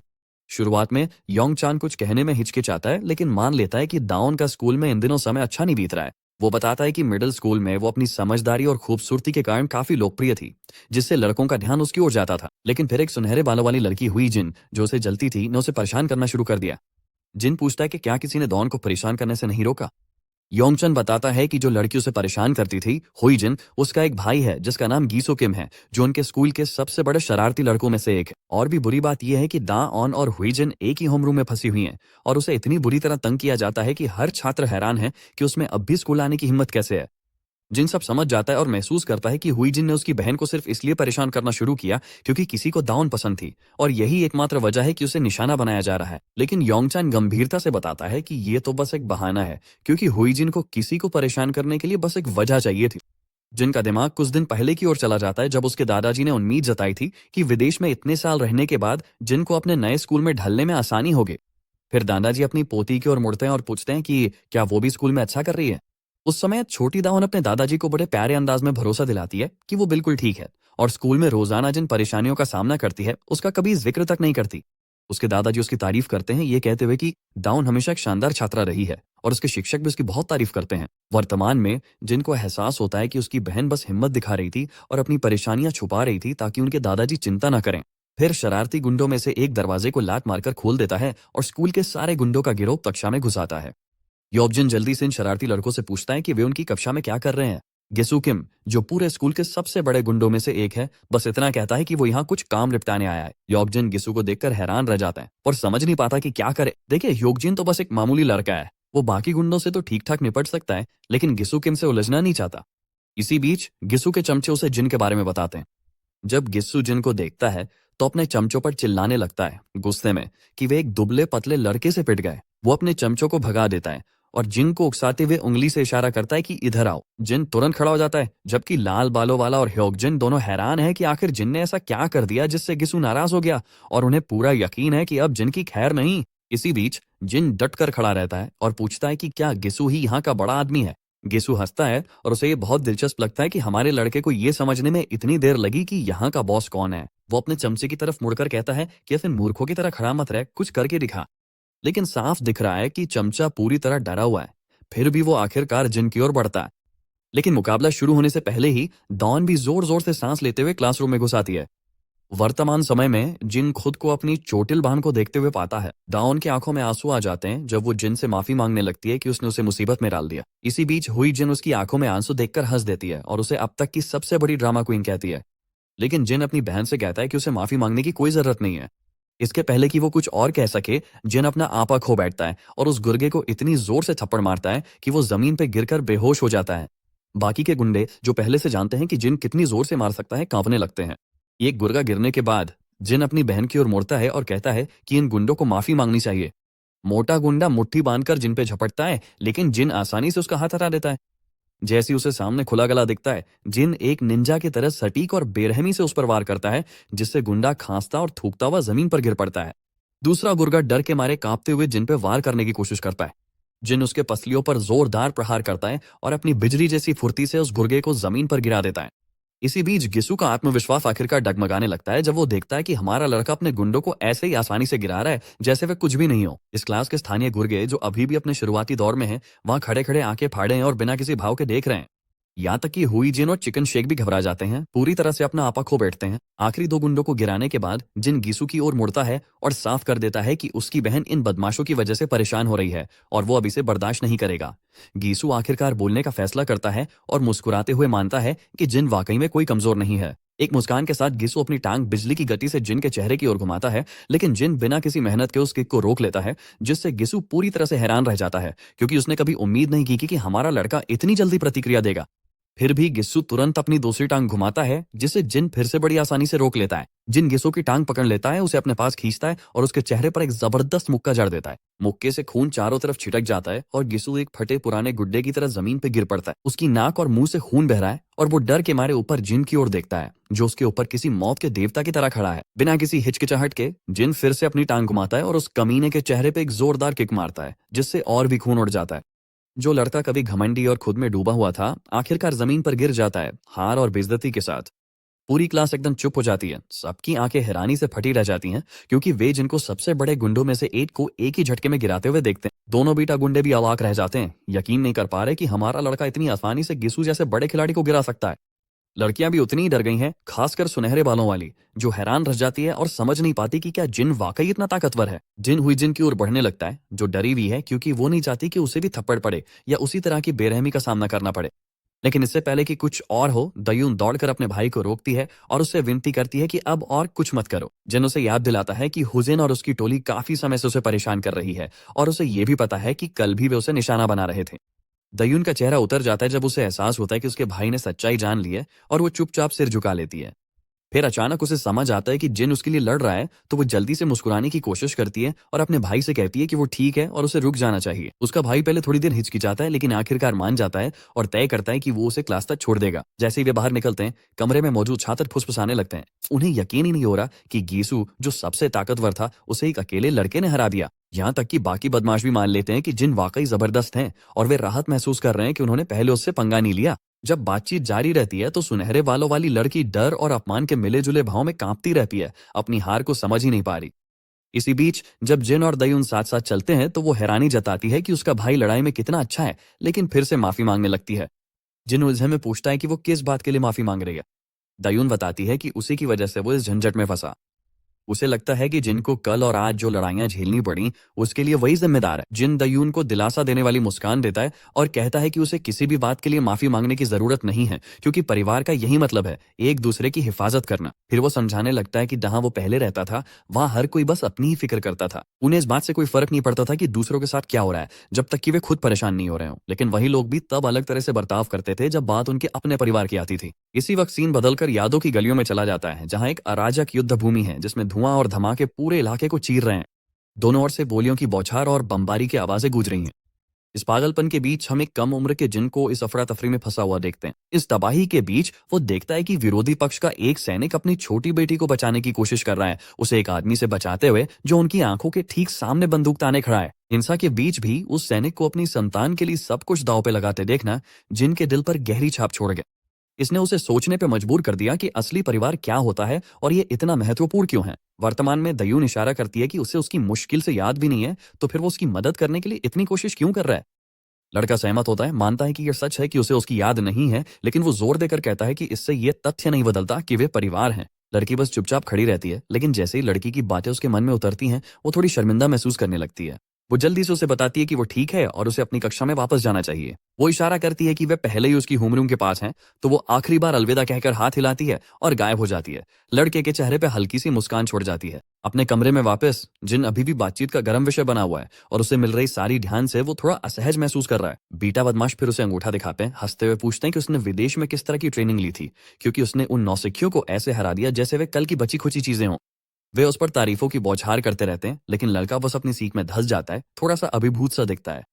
शुरुआत में योंगचान कुछ कहने में हिचकिचाता है, लेकिन मान लेता है कि दाओन का स्कूल में इन दिनों समय अच्छा नहीं बीत रहा है। वो बताता है कि मिडिल स्कूल में वो अपनी समझदारी और खूबसूरती के कारण काफी लोकप्रिय थी, जिससे लड़कों का ध्यान उसकी ओर जाता था। लेकिन फिर एक सुनहरे बालों वाली लड़की हुई जिन, जो उसे जलती थी, ने उसे परेशान करना शुरू कर दिया। जिन पूछता है कि क्या किसी ने दौन को परेशान करने से नहीं रोका। योंगचन बताता है कि जो लड़की उसे परेशान करती थी हुईजिन, उसका एक भाई है जिसका नाम गीसो किम है, जो उनके स्कूल के सबसे बड़े शरारती लड़कों में से एक है। और भी बुरी बात यह है कि दा ऑन और हुईजिन एक ही होमरूम में फंसी हुई हैं और उसे इतनी बुरी तरह तंग किया जाता है कि हर छात्र हैरान है कि उसमें अब भी स्कूल आने की हिम्मत कैसे है। जिन सब समझ जाता है और महसूस करता है कि हुईजिन ने उसकी बहन को सिर्फ इसलिए परेशान करना शुरू किया क्योंकि किसी को दाउन पसंद थी और यही एकमात्र वजह है कि उसे निशाना बनाया जा रहा है। लेकिन योंगचान गंभीरता से बताता है कि ये तो बस एक बहाना है, क्योंकि हुईजिन को किसी को परेशान करने के लिए बस एक वजह चाहिए थी। जिनका दिमाग कुछ दिन पहले की ओर चला जाता है जब उसके दादाजी ने उम्मीद जताई थी कि विदेश में इतने साल रहने के बाद जिनको अपने नए स्कूल में ढलने में आसानी होगी। फिर दादाजी अपनी पोती की ओर मुड़ते हैं और पूछते हैं कि क्या वो भी स्कूल में अच्छा कर रही है। उस समय छोटी दावन अपने दादाजी को बड़े प्यारे अंदाज में भरोसा दिलाती है कि वो बिल्कुल ठीक है और स्कूल में रोजाना जिन परेशानियों का सामना करती है उसका कभी जिक्र तक नहीं करती। उसके दादाजी उसकी तारीफ करते हैं, ये कहते हुए कि दाउन हमेशा एक शानदार छात्रा रही है और उसके शिक्षक भी उसकी बहुत तारीफ करते हैं। वर्तमान में जिनको एहसास होता है कि उसकी बहन बस हिम्मत दिखा रही थी और अपनी परेशानियां छुपा रही थी ताकि उनके दादाजी चिंता न करें। फिर शरारती गुंडों में से एक दरवाजे को लात मारकर खोल देता है और स्कूल के सारे गुंडों का गिरोह कक्षा में घुसाता है। योबजिन जल्दी से इन शरारती लड़कों से पूछता है कि वे उनकी कक्षा में क्या कर रहे हैं। गेसू किम, जो पूरे स्कूल के सबसे बड़े गुंडों में से एक है, बस इतना कहता है कि वो यहाँ कुछ काम निपटाने आया है। योबजिन गिसू को देखकर हैरान रह जाता है और समझ नहीं पाता कि क्या करे। देखिए, योबजिन तो बस एक मामूली लड़का है, वो बाकी गुंडों से तो ठीक ठाक निपट सकता है, लेकिन गिसू किम से उलझना नहीं चाहता। इसी बीच गिसू के चमचे उसे जिन के बारे में बताते हैं। जब गिस्सू जिन को देखता है तो अपने चमचों पर चिल्लाने लगता है गुस्से में कि वे एक दुबले पतले लड़के से पिट गए। वो अपने चमचों को भगा देता है और जिन को उकसाते हुए उंगली से इशारा करता है कि इधर आओ। जिन तुरंत खड़ा हो जाता है, जबकि लाल बालों वाला और ह्योकजिन दोनों हैरान है कि आखिर जिन ने ऐसा क्या कर दिया जिससे गिसू नाराज हो गया, और उन्हें पूरा यकीन है कि अब जिन की खैर नहीं। इसी बीच जिन डट कर खड़ा रहता है और पूछता है कि क्या गिसू ही यहाँ का बड़ा आदमी है। गिसू हंसता है और उसे ये बहुत दिलचस्प लगता है कि हमारे लड़के को ये समझने में इतनी देर लगी कि यहाँ का बॉस कौन है। वो अपने चमचे की तरफ मुड़कर कहता है कि ऐसे मूर्खों की तरह खड़ा मत रह, कुछ करके दिखा। लेकिन साफ दिख रहा है कि चमचा पूरी तरह डरा हुआ है। फिर भी वो आखिरकार जिन की ओर बढ़ता है। लेकिन मुकाबला शुरू होने से पहले ही डॉन भी जोर जोर से सांस लेते हुए क्लासरूम में घुस आती है। वर्तमान समय में जिन खुद को अपनी चोटिल बहन को देखते हुए पाता है। डाउन की आंखों में आंसू आ जाते हैं जब वो जिन से माफी मांगने लगती है कि उसने उसे मुसीबत में डाल दिया। इसी बीच हुई जिन उसकी आंखों में आंसू देखकर हंस देती है और उसे अब तक की सबसे बड़ी ड्रामा क्वीन कहती है। लेकिन जिन अपनी बहन से कहता है कि उसे माफी मांगने की कोई जरूरत नहीं है। इसके पहले कि वो कुछ और कह सके, जिन अपना आपा खो बैठता है और उस गुर्गे को इतनी जोर से थप्पड़ मारता है कि वो जमीन पर गिरकर बेहोश हो जाता है। बाकी के गुंडे, जो पहले से जानते हैं कि जिन कितनी जोर से मार सकता है, कांपने लगते हैं। एक गुर्गा गिरने के बाद जिन अपनी बहन की ओर मुड़ता है और कहता है कि इन गुंडों को माफी मांगनी चाहिए। मोटा गुंडा मुट्ठी बांधकर जिन पे झपटता है, लेकिन जिन आसानी से उसका हाथ हटा देता है। जैसे उसे सामने खुला गला दिखता है, जिन एक निंजा की तरह सटीक और बेरहमी से उस पर वार करता है, जिससे गुंडा खांसता और थूकता हुआ जमीन पर गिर पड़ता है। दूसरा गुर्गा डर के मारे कांपते हुए जिन पे वार करने की कोशिश करता है। जिन उसके पसलियों पर जोरदार प्रहार करता है और अपनी बिजली जैसी फुर्ती से उस गुर्गे को जमीन पर गिरा देता है। इसी बीच गिसू का आत्मविश्वास आखिरकार डगमगाने लगता है जब वो देखता है कि हमारा लड़का अपने गुंडों को ऐसे ही आसानी से गिरा रहा है जैसे वे कुछ भी नहीं हो। इस क्लास के स्थानीय गुर्गे जो अभी भी अपने शुरुआती दौर में हैं, वहां खड़े खड़े आंखें फाड़े हैं और बिना किसी भाव के देख रहे हैं। यहाँ तक कि हुई जिन और चिकन शेक भी घबरा जाते हैं, पूरी तरह से अपना आपा खो बैठते हैं। आखिरी दो गुंडों को गिराने के बाद जिन गीसू की ओर मुड़ता है और साफ कर देता है कि उसकी बहन इन बदमाशों की वजह से परेशान हो रही है और वो अब इसे बर्दाश्त नहीं करेगा। गीसू आखिरकार बोलने का फैसला करता है और मुस्कुराते हुए मानता है कि जिन वाकई में कोई कमजोर नहीं है। एक मुस्कान के साथ गीसू अपनी टांग बिजली की गति से जिन के चेहरे की ओर घुमाता है, लेकिन जिन बिना किसी मेहनत के उस किक को रोक लेता है, जिससे गिसू पूरी तरह से हैरान रह जाता है क्योंकि उसने कभी उम्मीद नहीं की कि हमारा लड़का इतनी जल्दी प्रतिक्रिया देगा। फिर भी गिस्सू तुरंत अपनी दूसरी टांग घुमाता है जिसे जिन फिर से बड़ी आसानी से रोक लेता है। जिन गिस्सू की टांग पकड़ लेता है, उसे अपने पास खींचता है और उसके चेहरे पर एक जबरदस्त मुक्का जड़ देता है। मुक्के से खून चारों तरफ छिटक जाता है और गिस्सू एक फटे पुराने गुड्डे की तरह जमीन पर गिर पड़ता है। उसकी नाक और मुंह से खून बह रहा है और वो डर के मारे ऊपर जिन की ओर देखता है जो उसके ऊपर किसी मौत के देवता की तरह खड़ा है। बिना किसी हिचकिचाहट के जिन फिर से अपनी टांग घुमाता है और उस कमीने के चेहरे पे एक जोरदार किक मारता है जिससे और भी खून उड़ जाता है। जो लड़का कभी घमंडी और खुद में डूबा हुआ था, आखिरकार जमीन पर गिर जाता है, हार और बेइज्जती के साथ। पूरी क्लास एकदम चुप हो जाती है। सबकी आंखें हैरानी से फटी रह जाती हैं क्योंकि वे जिनको सबसे बड़े गुंडों में से एक को एक ही झटके में गिराते हुए देखते हैं। दोनों बीटा गुंडे भी अवाक रह जाते हैं, यकीन नहीं कर पा रहे कि हमारा लड़का इतनी आसानी से गिसू जैसे बड़े खिलाड़ी को गिरा सकता है। लड़कियां भी उतनी ही डर गई हैं, खासकर सुनहरे बालों वाली, जो हैरान रह जाती है और समझ नहीं पाती कि क्या जिन वाकई इतना ताकतवर है। जिन हुई जिन की ओर बढ़ने लगता है, जो डरी हुई है क्योंकि वो नहीं चाहती कि उसे भी थप्पड़ पड़े या उसी तरह की बेरहमी का सामना करना पड़े। लेकिन इससे पहले कि कुछ और हो, दयून दौड़कर अपने भाई को रोकती है और उससे विनती करती है कि अब और कुछ मत करो। जिन उसे याद दिलाता है कि हुसैन और उसकी टोली काफी समय से उसे परेशान कर रही है और उसे ये भी पता है कि कल भी वे उसे निशाना बना रहे थे। दयून का चेहरा उतर जाता है जब उसे एहसास होता है कि उसके भाई ने सच्चाई जान ली है और वो चुपचाप सिर झुका लेती है। फिर अचानक उसे समझ आता है कि जिन उसके लिए लड़ रहा है, तो वो जल्दी से मुस्कुराने की कोशिश करती है और अपने भाई से कहती है कि वो ठीक है और उसे रुक जाना चाहिए। उसका भाई पहले थोड़ी देर हिचकिचाता है लेकिन आखिरकार मान जाता है और तय करता है कि वो उसे क्लास तक छोड़ देगा। जैसे ही वे बाहर निकलते हैं, कमरे में मौजूद छात्र फुसफुसाने लगते हैं। उन्हें यकीन ही नहीं हो रहा कि गीसू, जो सबसे ताकतवर था, उसे एक अकेले लड़के ने हरा दिया। यहाँ तक कि बाकी बदमाश भी मान लेते हैं कि जिन वाकई जबरदस्त हैं और वे राहत महसूस कर रहे हैं कि उन्होंने पहले उससे पंगा नहीं लिया। जब बातचीत जारी रहती है तो सुनहरे बालों वाली लड़की डर और अपमान के मिले जुले भाव में कांपती रहती है, अपनी हार को समझ ही नहीं पा रही। इसी बीच जब जिन और दयून साथ साथ चलते हैं तो वो हैरानी जताती है कि उसका भाई लड़ाई में कितना अच्छा है, लेकिन फिर से माफी मांगने लगती है। जिन उलझन में पूछता है कि वो किस बात के लिए माफी मांग रही है। दयून बताती है कि उसी की वजह से वो इस झंझट में फंसा। उसे लगता है कि जिनको कल और आज जो लड़ाइयां झेलनी पड़ी, उसके लिए वही जिम्मेदार है। जिन दयून को दिलासा देने वाली मुस्कान देता है और कहता है कि उसे किसी भी बात के लिए माफी मांगने की जरूरत नहीं है क्योंकि परिवार का यही मतलब है, एक दूसरे की हिफाजत करना। फिर वो समझाने लगता है कि जहां वो पहले रहता था, वहां हर कोई बस अपनी ही फिक्र करता था। उन्हें इस बात से कोई फर्क नहीं पड़ता था कि दूसरों के साथ क्या हो रहा है, जब तक कि वे खुद परेशान नहीं हो रहे हों। लेकिन वही लोग भी तब अलग तरह से बर्ताव करते थे जब बात उनके अपने परिवार की आती थी। इसी वक्त सीन बदलकर यादों की गलियों में चला जाता है, जहां एक अराजक युद्ध भूमि है जिसमें धुआं और धमाके पूरे इलाके को चीर रहे हैं। दोनों ओर से गोलियों की बौछार और बमबारी की आवाजें गूंज रही हैं। इस पागलपन के बीच हम एक कम उम्र के जिन को इस अफरा तफरी में फंसा हुआ देखते हैं। इस तबाही के बीच वो देखता है कि विरोधी पक्ष का एक सैनिक अपनी छोटी बेटी को बचाने की कोशिश कर रहा है, उसे एक आदमी से बचाते हुए जो उनकी आंखों के ठीक सामने बंदूक ताने खड़ा है। हिंसा के बीच भी उस सैनिक को अपनी संतान के लिए सब कुछ दांव पे लगाते देखना जिन के दिल पर गहरी छाप छोड़ गया। इसने उसे सोचने पे मजबूर कर दिया कि असली परिवार क्या होता है और ये इतना महत्वपूर्ण क्यों है। वर्तमान में दयून इशारा करती है कि उसे उसकी मुश्किल से याद भी नहीं है, तो फिर वो उसकी मदद करने के लिए इतनी कोशिश क्यों कर रहा है। लड़का सहमत होता है, मानता है कि यह सच है कि उसे उसकी याद नहीं है, लेकिन वो जोर देकर कहता है कि इससे ये तथ्य नहीं बदलता कि वे परिवार हैं। लड़की बस चुपचाप खड़ी रहती है, लेकिन जैसे ही लड़की की बातें उसके मन में उतरती हैं, वो थोड़ी शर्मिंदा महसूस करने लगती है। वो जल्दी से उसे बताती है कि वो ठीक है और उसे अपनी कक्षा में वापस जाना चाहिए। वो इशारा करती है कि वे पहले ही उसकी होमरूम के पास हैं, तो वो आखिरी बार अलविदा कहकर हाथ हिलाती है और गायब हो जाती है। लड़के के चेहरे पे हल्की सी मुस्कान छोड़ जाती है। अपने कमरे में वापस जिन अभी भी बातचीत का गर्म विषय बना हुआ है और उसे मिल रही सारी ध्यान से वो थोड़ा असहज महसूस कर रहा है। बीटा बदमाश फिर उसे अंगूठा दिखाते हैं, हंसते हुए पूछते हैं कि उसने विदेश में किस तरह की ट्रेनिंग ली थी, क्योंकि उसने उन नौसिखियों को ऐसे हरा दिया जैसे वे कल की बची खुची चीजें हों। वे उस पर तारीफों की बौछार करते रहते हैं, लेकिन लड़का बस अपनी सीख में धंस जाता है, थोड़ा सा अभिभूत सा दिखता है।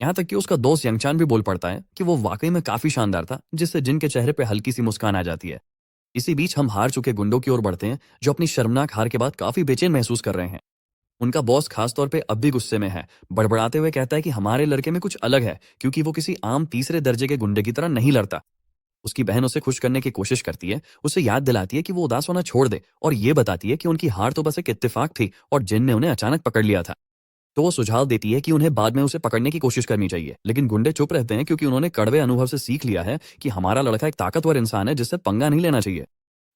यहाँ तक कि उसका दोस्त यंगचान भी बोल पड़ता है कि वो वाकई में काफी शानदार था, जिससे जिन के चेहरे पे हल्की सी मुस्कान आ जाती है। इसी बीच हम हार चुके गुंडों की ओर बढ़ते हैं, जो अपनी शर्मनाक हार के बाद काफी बेचैन महसूस कर रहे हैं। उनका बॉस खास तौर पे अब भी गुस्से में है, बड़बड़ाते हुए कहता है कि हमारे लड़के में कुछ अलग है क्योंकि वो किसी आम तीसरे दर्जे के गुंडे की तरह नहीं लड़ता। उसकी बहन उसे खुश करने की कोशिश करती है, उसे याद दिलाती है कि वो उदास होना छोड़ दे और ये बताती है कि उनकी हार तो बस एक इत्तेफाक थी और जिन ने उन्हें अचानक पकड़ लिया था। तो वो सुझाव देती है कि उन्हें बाद में उसे पकड़ने की कोशिश करनी चाहिए, लेकिन गुंडे चुप रहते हैं क्योंकि उन्होंने कड़वे अनुभव से सीख लिया है कि हमारा लड़का एक ताकतवर इंसान है जिससे पंगा नहीं लेना चाहिए।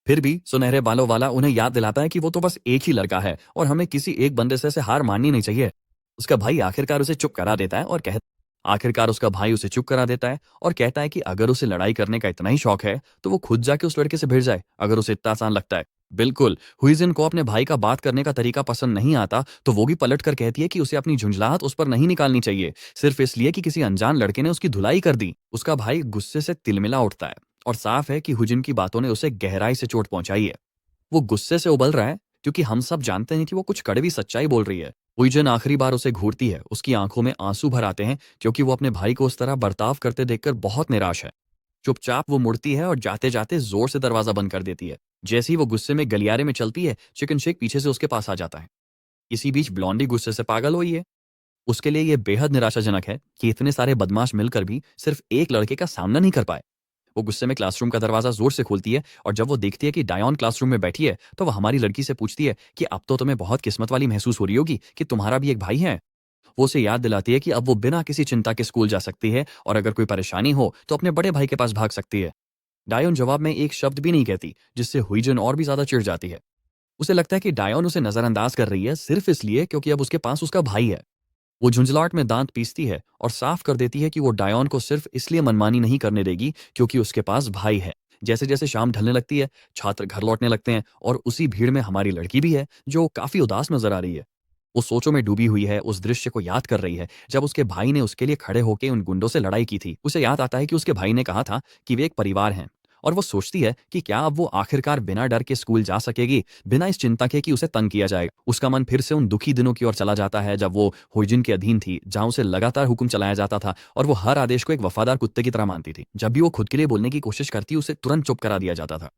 फिर भी सुनहरे बालों वाला उन्हें याद दिलाता है कि वो तो बस एक ही लड़का है और हमें किसी एक बंदे से ऐसे हार माननी नहीं चाहिए। उसका भाई आखिरकार उसे चुप करा देता है और कहता आखिरकार उसका भाई उसे चुप करा देता है और कहता है कि अगर उसे लड़ाई करने का इतना ही शौक है तो वो खुद जाके उस लड़के से भिड़ जाए, अगर उसे इतना आसान लगता है। बिल्कुल, हुइजिन को अपने भाई का बात करने का तरीका पसंद नहीं आता तो वो भी पलट कर कहती है कि उसे अपनी झुंझलाहट उस पर नहीं निकालनी चाहिए, सिर्फ इसलिए कि किसी अनजान लड़के ने उसकी धुलाई कर दी। उसका भाई गुस्से से तिलमिला उठता है और साफ है कि हुजिन की बातों ने उसे गहराई से चोट पहुंचाई है। वो गुस्से से उबल रहा है क्योंकि हम सब जानते हैं कि वो कुछ कड़वी सच्चाई बोल रही है। हुईजन आखिरी बार उसे घूरती है, उसकी आंखों में आंसू भर आते हैं क्योंकि वो अपने भाई को उस तरह बर्ताव करते देखकर बहुत निराश है। चुपचाप वो मुड़ती है और जाते जाते जोर से दरवाजा बंद कर देती है। जैसे ही वो गुस्से में गलियारे में चलती है, चिकन शेक पीछे से उसके पास आ जाता है। इसी बीच ब्लॉन्डी गुस्से से पागल हुई है। उसके लिए यह बेहद निराशाजनक है कि इतने सारे बदमाश मिलकर भी सिर्फ एक लड़के का सामना नहीं कर पाए। वो गुस्से में क्लासरूम का दरवाजा जोर से खोलती है और जब वो देखती है कि डायोन क्लासरूम में बैठी है तो वो हमारी लड़की से पूछती है कि अब तो तुम्हें बहुत किस्मत वाली महसूस हो रही होगी कि तुम्हारा भी एक भाई है। वो उसे याद दिलाती है कि अब वो बिना किसी चिंता के स्कूल जा सकती है और अगर कोई परेशानी हो तो अपने बड़े भाई के पास भाग सकती है। डायोन जवाब में एक शब्द भी नहीं कहती, जिससे हुईजन और भी ज्यादा चिढ़ जाती है। उसे लगता है कि डायोन उसे नजरअंदाज कर रही है सिर्फ इसलिए क्योंकि अब उसके पास उसका भाई है। वो झुंझलाहट में दांत पीसती है और साफ कर देती है कि वो डायोन को सिर्फ इसलिए मनमानी नहीं करने देगी क्योंकि उसके पास भाई है। जैसे जैसे शाम ढलने लगती है, छात्र घर लौटने लगते हैं और उसी भीड़ में हमारी लड़की भी है जो काफी उदास नजर आ रही है। वो सोचों में डूबी हुई है, उस दृश्य को याद कर रही है जब उसके भाई ने उसके लिए खड़े होकर उन गुंडों से लड़ाई की थी। उसे याद आता है कि उसके भाई ने कहा था कि वे एक परिवार हैं और वो सोचती है कि क्या अब वो आखिरकार बिना डर के स्कूल जा सकेगी, बिना इस चिंता के कि उसे तंग किया जाएगा। उसका मन फिर से उन दुखी दिनों की ओर चला जाता है जब वो हुइजिन के अधीन थी, जहां उसे लगातार हुक्म चलाया जाता था और वो हर आदेश को एक वफादार कुत्ते की तरह मानती थी। जब भी वो खुद के लिए बोलने की कोशिश करती उसे तुरंत चुप करा दिया जाता था।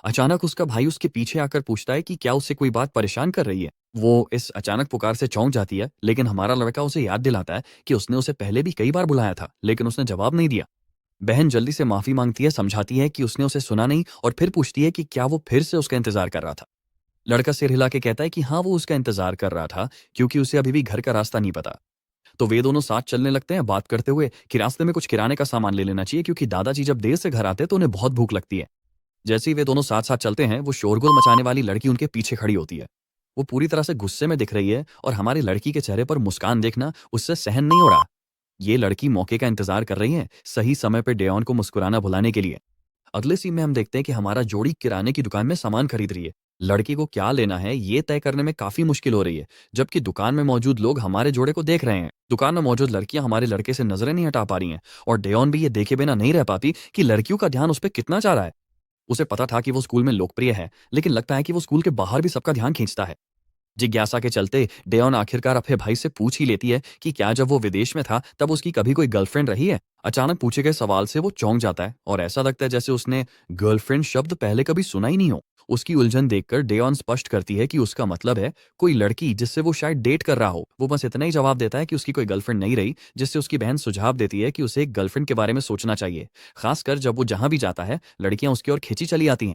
अचानक उसका भाई उसके पीछे आकर पूछता है कि क्या उससे कोई बात परेशान कर रही है। वो इस अचानक पुकार से चौंक जाती है, लेकिन हमारा लड़का उसे याद दिलाता है कि उसने उसे पहले भी कई बार बुलाया था लेकिन उसने जवाब नहीं दिया। बहन जल्दी से माफी मांगती है, समझाती है कि उसने उसे सुना नहीं और फिर पूछती है कि क्या वो फिर से उसका इंतजार कर रहा था। लड़का सिर हिला के कहता है कि हाँ, वो उसका इंतजार कर रहा था क्योंकि उसे अभी भी घर का रास्ता नहीं पता। तो वे दोनों साथ चलने लगते हैं, बात करते हुए कि रास्ते में कुछ किराने का सामान ले लेना चाहिए क्योंकि दादाजी जब देर से घर आते हैं तो उन्हें बहुत भूख लगती है। जैसे ही वे दोनों साथ साथ चलते हैं, वो शोरगुल मचाने वाली लड़की उनके पीछे खड़ी होती है। वो पूरी तरह से गुस्से में दिख रही है और हमारी लड़की के चेहरे पर मुस्कान देखना उससे सहन नहीं हो रहा। ये लड़की मौके का इंतजार कर रही है, सही समय पे डेओन को मुस्कुराना भुलाने के लिए। अगले सीन में हम देखते हैं कि हमारा जोड़ी किराने की दुकान में सामान खरीद रही है। लड़की को क्या लेना है ये तय करने में काफी मुश्किल हो रही है, जबकि दुकान में मौजूद लोग हमारे जोड़े को देख रहे हैं। दुकान में मौजूद लड़कियां हमारे लड़के से नजरें नहीं हटा पा रही हैं और डेओन भी ये देखे बिना नहीं रह पाती कि लड़कियों का ध्यान उस पर कितना चाह रहा है। उसे पता था कि वो स्कूल में लोकप्रिय है, लेकिन लगता है कि वो स्कूल के बाहर भी सबका ध्यान खींचता है। जिज्ञासा के चलते डेओन आखिरकार अपने भाई से पूछ ही लेती है कि क्या जब वो विदेश में था तब उसकी कभी कोई गर्लफ्रेंड रही है। अचानक पूछे गए सवाल से वो चौंक जाता है और ऐसा लगता है जैसे उसने गर्लफ्रेंड शब्द पहले कभी सुना ही नहीं हो। उसकी उलझन देखकर डेओन स्पष्ट करती है कि उसका मतलब है कोई लड़की जिससे वो शायद डेट कर रहा हो। वो बस इतना ही जवाब देता है कि उसकी कोई गर्लफ्रेंड नहीं रही, जिससे उसकी बहन सुझाव देती है कि उसे एक गर्लफ्रेंड के बारे में सोचना चाहिए, खासकर जब वो जहां भी जाता है लड़कियां उसकी ओर खींची चली आती हैं।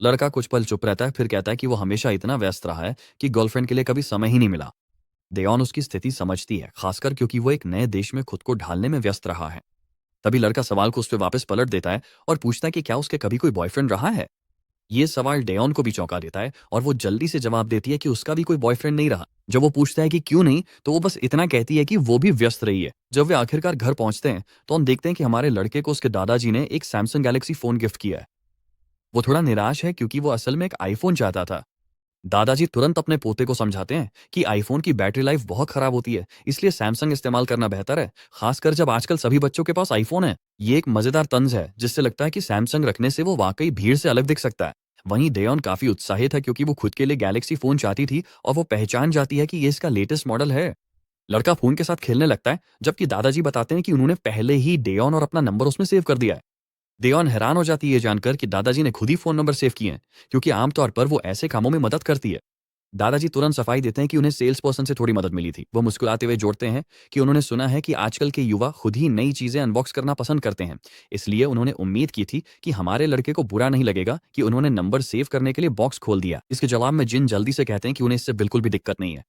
लड़का कुछ पल चुप रहता है, फिर कहता है कि वो हमेशा इतना व्यस्त रहा है कि गर्लफ्रेंड के लिए कभी समय ही नहीं मिला। देओन उसकी स्थिति समझती है, खासकर क्योंकि वो एक नए देश में खुद को ढालने में व्यस्त रहा है। तभी लड़का सवाल को उस पर वापस पलट देता है और पूछता है कि क्या उसके कभी कोई बॉयफ्रेंड रहा है। ये सवाल डेओन को भी चौंका देता है और वो जल्दी से जवाब देती है कि उसका भी कोई बॉयफ्रेंड नहीं रहा। जब वो पूछता है कि क्यों नहीं, तो वो बस इतना कहती है कि वो भी व्यस्त रही है। जब वे आखिरकार घर पहुंचते हैं तो हम देखते हैं कि हमारे लड़के को उसके दादाजी ने एक सैमसंग गैलेक्सी फोन गिफ्ट किया है। वो थोड़ा निराश है क्योंकि वो असल में एक आईफोन चाहता था। दादाजी तुरंत अपने पोते को समझाते हैं कि आईफोन की बैटरी लाइफ बहुत खराब होती है, इसलिए सैमसंग इस्तेमाल करना बेहतर है, खासकर जब आजकल सभी बच्चों के पास आईफोन है। ये एक मजेदार तंज है जिससे लगता है कि सैमसंग रखने से वो वाकई भीड़ से अलग दिख सकता है। वहीं डेयोन काफी उत्साहित है क्योंकि वो खुद के लिए गैलेक्सी फोन चाहती थी और वो पहचान जाती है कि ये इसका लेटेस्ट मॉडल है। लड़का फोन के साथ खेलने लगता है जबकि दादाजी बताते हैं कि उन्होंने पहले ही डेयोन और अपना नंबर उसमें सेव कर दिया है। डेयोन हैरान हो जाती है जानकर कि दादाजी ने खुद ही फोन नंबर सेव किए हैं, क्योंकि आमतौर पर वो ऐसे कामों में मदद करती है। दादाजी तुरंत सफाई देते हैं कि उन्हें सेल्स पर्सन से थोड़ी मदद मिली थी। वो मुस्कुराते हुए जोड़ते हैं कि उन्होंने सुना है कि आजकल के युवा खुद ही नई चीजें अनबॉक्स करना पसंद करते हैं, इसलिए उन्होंने उम्मीद की थी कि हमारे लड़के को बुरा नहीं लगेगा कि उन्होंने नंबर सेव करने के लिए बॉक्स खोल दिया। इसके जवाब में जिन जल्दी से कहते हैं कि उन्हें इससे बिल्कुल भी दिक्कत नहीं है।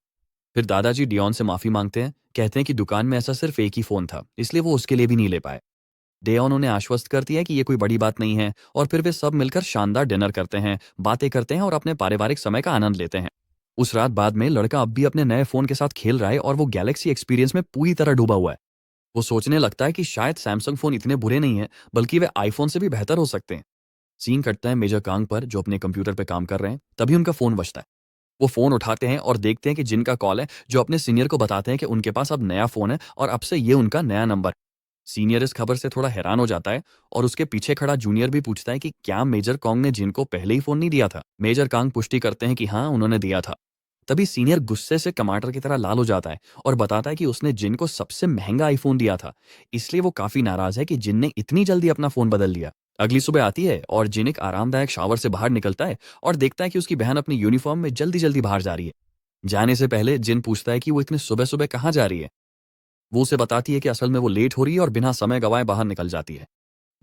फिर दादाजी डियोन से माफी मांगते हैं, कहते हैं कि दुकान में ऐसा सिर्फ एक ही फोन था, इसलिए वो उसके लिए भी नहीं ले पाए। डेयोन उन्हें आश्वस्त करती है कि ये कोई बड़ी बात नहीं है, और फिर वे सब मिलकर शानदार डिनर करते हैं, बातें करते हैं और अपने पारिवारिक समय का आनंद लेते हैं। उस रात बाद में लड़का अब भी अपने नए फोन के साथ खेल रहा है और वो गैलेक्सी एक्सपीरियंस में पूरी तरह डूबा हुआ है। वो सोचने लगता है कि शायद सैमसंग फोन इतने बुरे नहीं है, बल्कि वे आईफोन से भी बेहतर हो सकते हैं। सीन कटता है मेजर कांग पर, जो अपने कंप्यूटर पे काम कर रहे हैं। तभी उनका फोन बजता है। वो फोन उठाते हैं और देखते हैं कि जिनका कॉल है, जो अपने सीनियर को बताते हैं कि उनके पास अब नया फोन है और अब से ये उनका नया नंबर। सीनियर इस खबर से थोड़ा हैरान हो जाता है और उसके पीछे खड़ा जूनियर भी पूछता है कि क्या मेजर कांग ने जिनको पहले ही फोन नहीं दिया था। मेजर कांग पुष्टि करते हैं कि हाँ, उन्होंने दिया था। तभी सीनियर गुस्से से टमाटर की तरह लाल हो जाता है और बताता है कि उसने जिन को सबसे महंगा आईफोन दिया था, इसलिए वो काफी नाराज है कि जिन ने इतनी जल्दी अपना फोन बदल लिया। अगली सुबह आती है और जिन एक आरामदायक शावर से बाहर निकलता है और देखता है कि उसकी बहन अपनी यूनिफॉर्म में जल्दी जल्दी बाहर जा रही है। जाने से पहले जिन पूछता है कि वो इतने सुबह सुबह कहाँ जा रही है। वो उसे बताती है कि असल में वो लेट हो रही है और बिना समय गवाए बाहर निकल जाती है।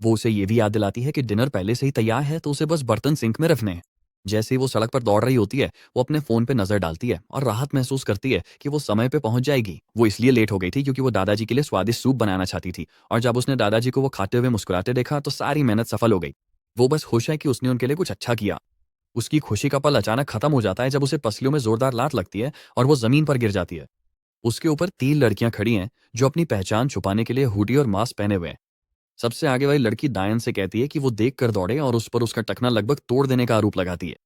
वो उसे ये भी याद दिलाती है कि डिनर पहले से ही तैयार है, तो उसे बस बर्तन सिंक में रखने हैं। जैसे ही वो सड़क पर दौड़ रही होती है, वो अपने फोन पे नजर डालती है और राहत महसूस करती है कि वो समय पे पहुंच जाएगी। वो इसलिए लेट हो गई थी क्योंकि वो दादाजी के लिए स्वादिष्ट सूप बनाना चाहती थी, और जब उसने दादाजी को वो खाते हुए मुस्कुराते देखा तो सारी मेहनत सफल हो गई। वो बस खुश है कि उसने उनके लिए कुछ अच्छा किया। उसकी खुशी का पल अचानक खत्म हो जाता है जब उसे पसलियों में जोरदार लात लगती है और वो जमीन पर गिर जाती है। उसके ऊपर 3 लड़कियां खड़ी हैं, जो अपनी पहचान छुपाने के लिए हुडी और मास्क पहने हुए हैं। सबसे आगे वाली लड़की डायन से कहती है कि वो देख कर दौड़े और उस पर उसका टखना लगभग तोड़ देने का आरोप लगाती है।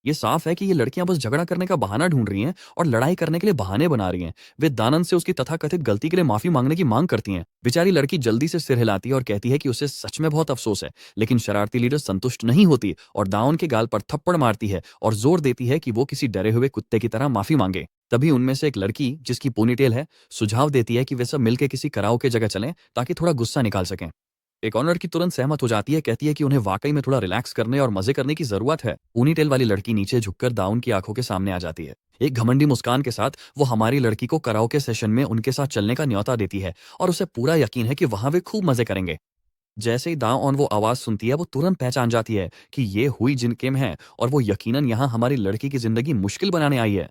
ये साफ है कि ये लड़कियां बस झगड़ा करने का बहाना ढूंढ रही हैं और लड़ाई करने के लिए बहाने बना रही हैं। वे दानन से उसकी तथाकथित गलती के लिए माफी मांगने की मांग करती हैं। बेचारी लड़की जल्दी से सिर हिलाती है और कहती है कि उसे सच में बहुत अफसोस है, लेकिन शरारती लीडर संतुष्ट नहीं होती और दाउन के गाल पर थप्पड़ मारती है और जोर देती है कि वो किसी डरे हुए कुत्ते की तरह माफी मांगे। तभी उनमें से एक लड़की, जिसकी पोनीटेल है, सुझाव देती है कि वे सब मिलकर किसी कराओके जगह चलें ताकि थोड़ा गुस्सा निकाल सकें। एक और लड़की तुरंत सहमत हो जाती है, कहती है कि उन्हें वाकई में थोड़ा रिलैक्स करने और मजे करने की जरूरत है। ऊनी टेल वाली लड़की नीचे झुककर दाउन की आंखों के सामने आ जाती है। एक घमंडी मुस्कान के साथ वो हमारी लड़की को कराओके सेशन में उनके साथ चलने का न्योता देती है और उसे पूरा यकीन है कि वहां वे खूब मजे करेंगे। जैसे ही दाओ ऑन वो आवाज सुनती है, वो तुरंत पहचान जाती है कि ये हुई जिन किम है और वो यकीनन यहाँ हमारी लड़की की जिंदगी मुश्किल बनाने आई है।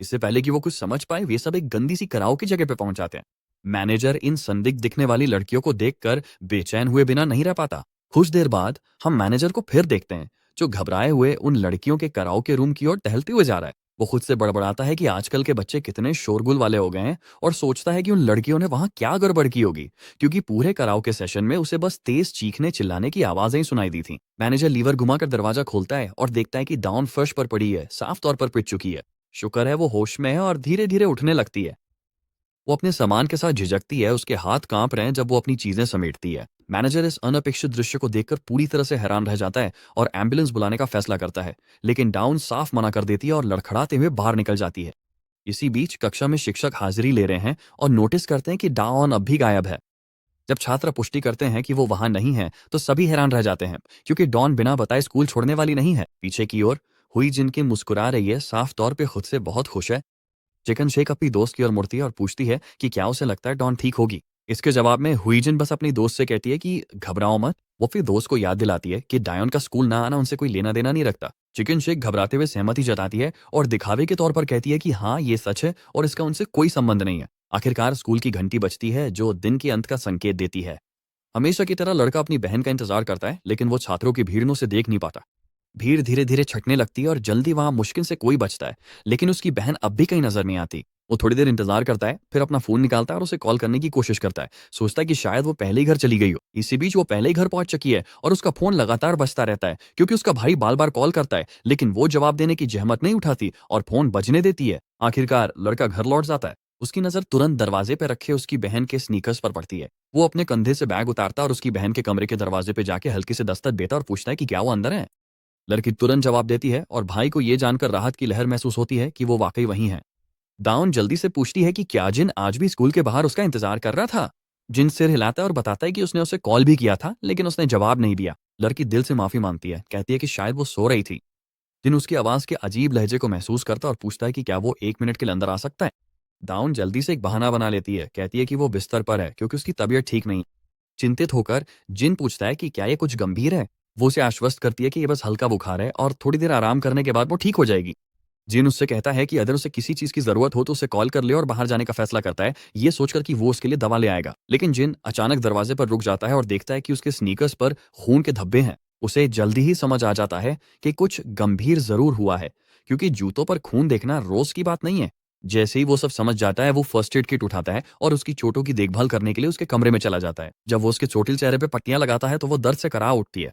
इससे पहले कि वो कुछ समझ पाए, वे सब एक गंदी सी कराओके जगह पे पहुंच जाते हैं। मैनेजर इन संदिग्ध दिखने वाली लड़कियों को देखकर बेचैन हुए बिना नहीं रह पाता। कुछ देर बाद हम मैनेजर को फिर देखते हैं, जो घबराए हुए उन लड़कियों के कराओके रूम की ओर टहलते हुए जा रहा है। वो खुद से बड़बड़ाता है कि आजकल के बच्चे कितने शोरगुल वाले हो गए हैं और सोचता है कि उन लड़कियों ने वहां क्या गड़बड़ की होगी, क्योंकि पूरे कराओके सेशन में उसे बस तेज चीखने चिल्लाने की आवाजें ही सुनाई दी थी। मैनेजर लीवर घुमाकर दरवाजा खोलता है और देखता है कि डाउन फर्श पर पड़ी है, साफ तौर पर पिट चुकी है। शुक्र है वो होश में है और धीरे धीरे उठने लगती है। वो अपने सामान के साथ झिझकती है, उसके हाथ कांप रहे हैं जब वो अपनी चीजें समेटती है। मैनेजर इस अनपेक्षित दृश्य को देखकर पूरी तरह से हैरान रह जाता है और एम्बुलेंस बुलाने का फैसला करता है, लेकिन डाउन साफ मना कर देती है और लड़खड़ाते हुए बाहर निकल जाती है। इसी बीच कक्षा में शिक्षक हाजिरी ले रहे हैं और नोटिस करते हैं कि डाउन अब भी गायब है। जब छात्र पुष्टि करते हैं कि वो वहां नहीं है, तो सभी हैरान रह जाते हैं, क्योंकि डॉन बिना बताए स्कूल छोड़ने वाली नहीं है। पीछे की ओर हुई जिनकी मुस्कुरा रही है, साफ तौर पे खुद से बहुत खुश है। चिकन शेक अपनी दोस्त की ओर मुड़ती है और पूछती है कि क्या उसे लगता है डॉन ठीक होगी। इसके जवाब में हुईजन बस अपनी दोस्त से कहती है कि घबराओ मत। वो फिर दोस्त को याद दिलाती है कि डायोन का स्कूल ना आना उनसे कोई लेना देना नहीं रखता। चिकन शेक घबराते हुए सहमति जताती है और दिखावे के तौर पर कहती है कि हाँ, ये सच है और इसका उनसे कोई संबंध नहीं है। आखिरकार स्कूल की घंटी बजती है, जो दिन के अंत का संकेत देती है। हमेशा की तरह लड़का अपनी बहन का इंतजार करता है, लेकिन वो छात्रों की भीड़ में उसे देख नहीं पाता। भीड़ धीरे धीरे छटने लगती है और जल्दी वहां मुश्किल से कोई बचता है, लेकिन उसकी बहन अब भी कहीं नजर नहीं आती। वो थोड़ी देर इंतजार करता है, फिर अपना फोन निकालता है और उसे कॉल करने की कोशिश करता है। सोचता है कि शायद वो पहले ही घर चली गई हो। इसी बीच वो पहले ही घर पहुंच चुकी है और उसका फोन लगातार बजता रहता है, क्योंकि उसका भाई बार बार कॉल करता है, लेकिन वो जवाब देने की जहमत नहीं उठाती और फोन बजने देती है। आखिरकार लड़का घर लौट जाता है। उसकी नजर तुरंत दरवाजे पर रखे उसकी बहन के स्नीकर्स पर पड़ती है। वो अपने कंधे से बैग उतारता और उसकी बहन के कमरे के दरवाजे पे जाके हल्की से दस्तक देता और पूछता है कि क्या वो अंदर है। लड़की तुरंत जवाब देती है और भाई को यह जानकर राहत की लहर महसूस होती है कि वो वाकई वहीं है। दाउन जल्दी से पूछती है कि क्या जिन आज भी स्कूल के बाहर उसका इंतजार कर रहा था। जिन सिर हिलाता है और बताता है कि उसने उसे कॉल भी किया था, लेकिन उसने जवाब नहीं दिया। लड़की दिल से माफी मांगती है, कहती है कि शायद वो सो रही थी। जिन उसकी आवाज के अजीब लहजे को महसूस करता और पूछता है कि क्या वो 1 मिनट के लिए अंदर आ सकता है। दाउन जल्दी से एक बहाना बना लेती है, कहती है कि वो बिस्तर पर है क्योंकि उसकी तबीयत ठीक नहीं। चिंतित होकर जिन पूछता है कि क्या ये कुछ गंभीर है। वो उसे आश्वस्त करती है कि ये बस हल्का बुखार है और थोड़ी देर आराम करने के बाद वो ठीक हो जाएगी। जिन उससे कहता है कि अगर उसे किसी चीज की जरूरत हो तो उसे कॉल कर ले और बाहर जाने का फैसला करता है, ये सोचकर कि वो उसके लिए दवा ले आएगा। लेकिन जिन अचानक दरवाजे पर रुक जाता है और देखता है कि उसके स्नीकर्स पर खून के धब्बे हैं। उसे जल्दी ही समझ आ जाता है कि कुछ गंभीर जरूर हुआ है, क्योंकि जूतों पर खून देखना रोज की बात नहीं है। जैसे ही वो सब समझ जाता है, वो फर्स्ट एड किट उठाता है और उसकी चोटों की देखभाल करने के लिए उसके कमरे में चला जाता है। जब वो उसके चोटिल चेहरे पे पट्टियां लगाता है तो वो दर्द से करा उठती है।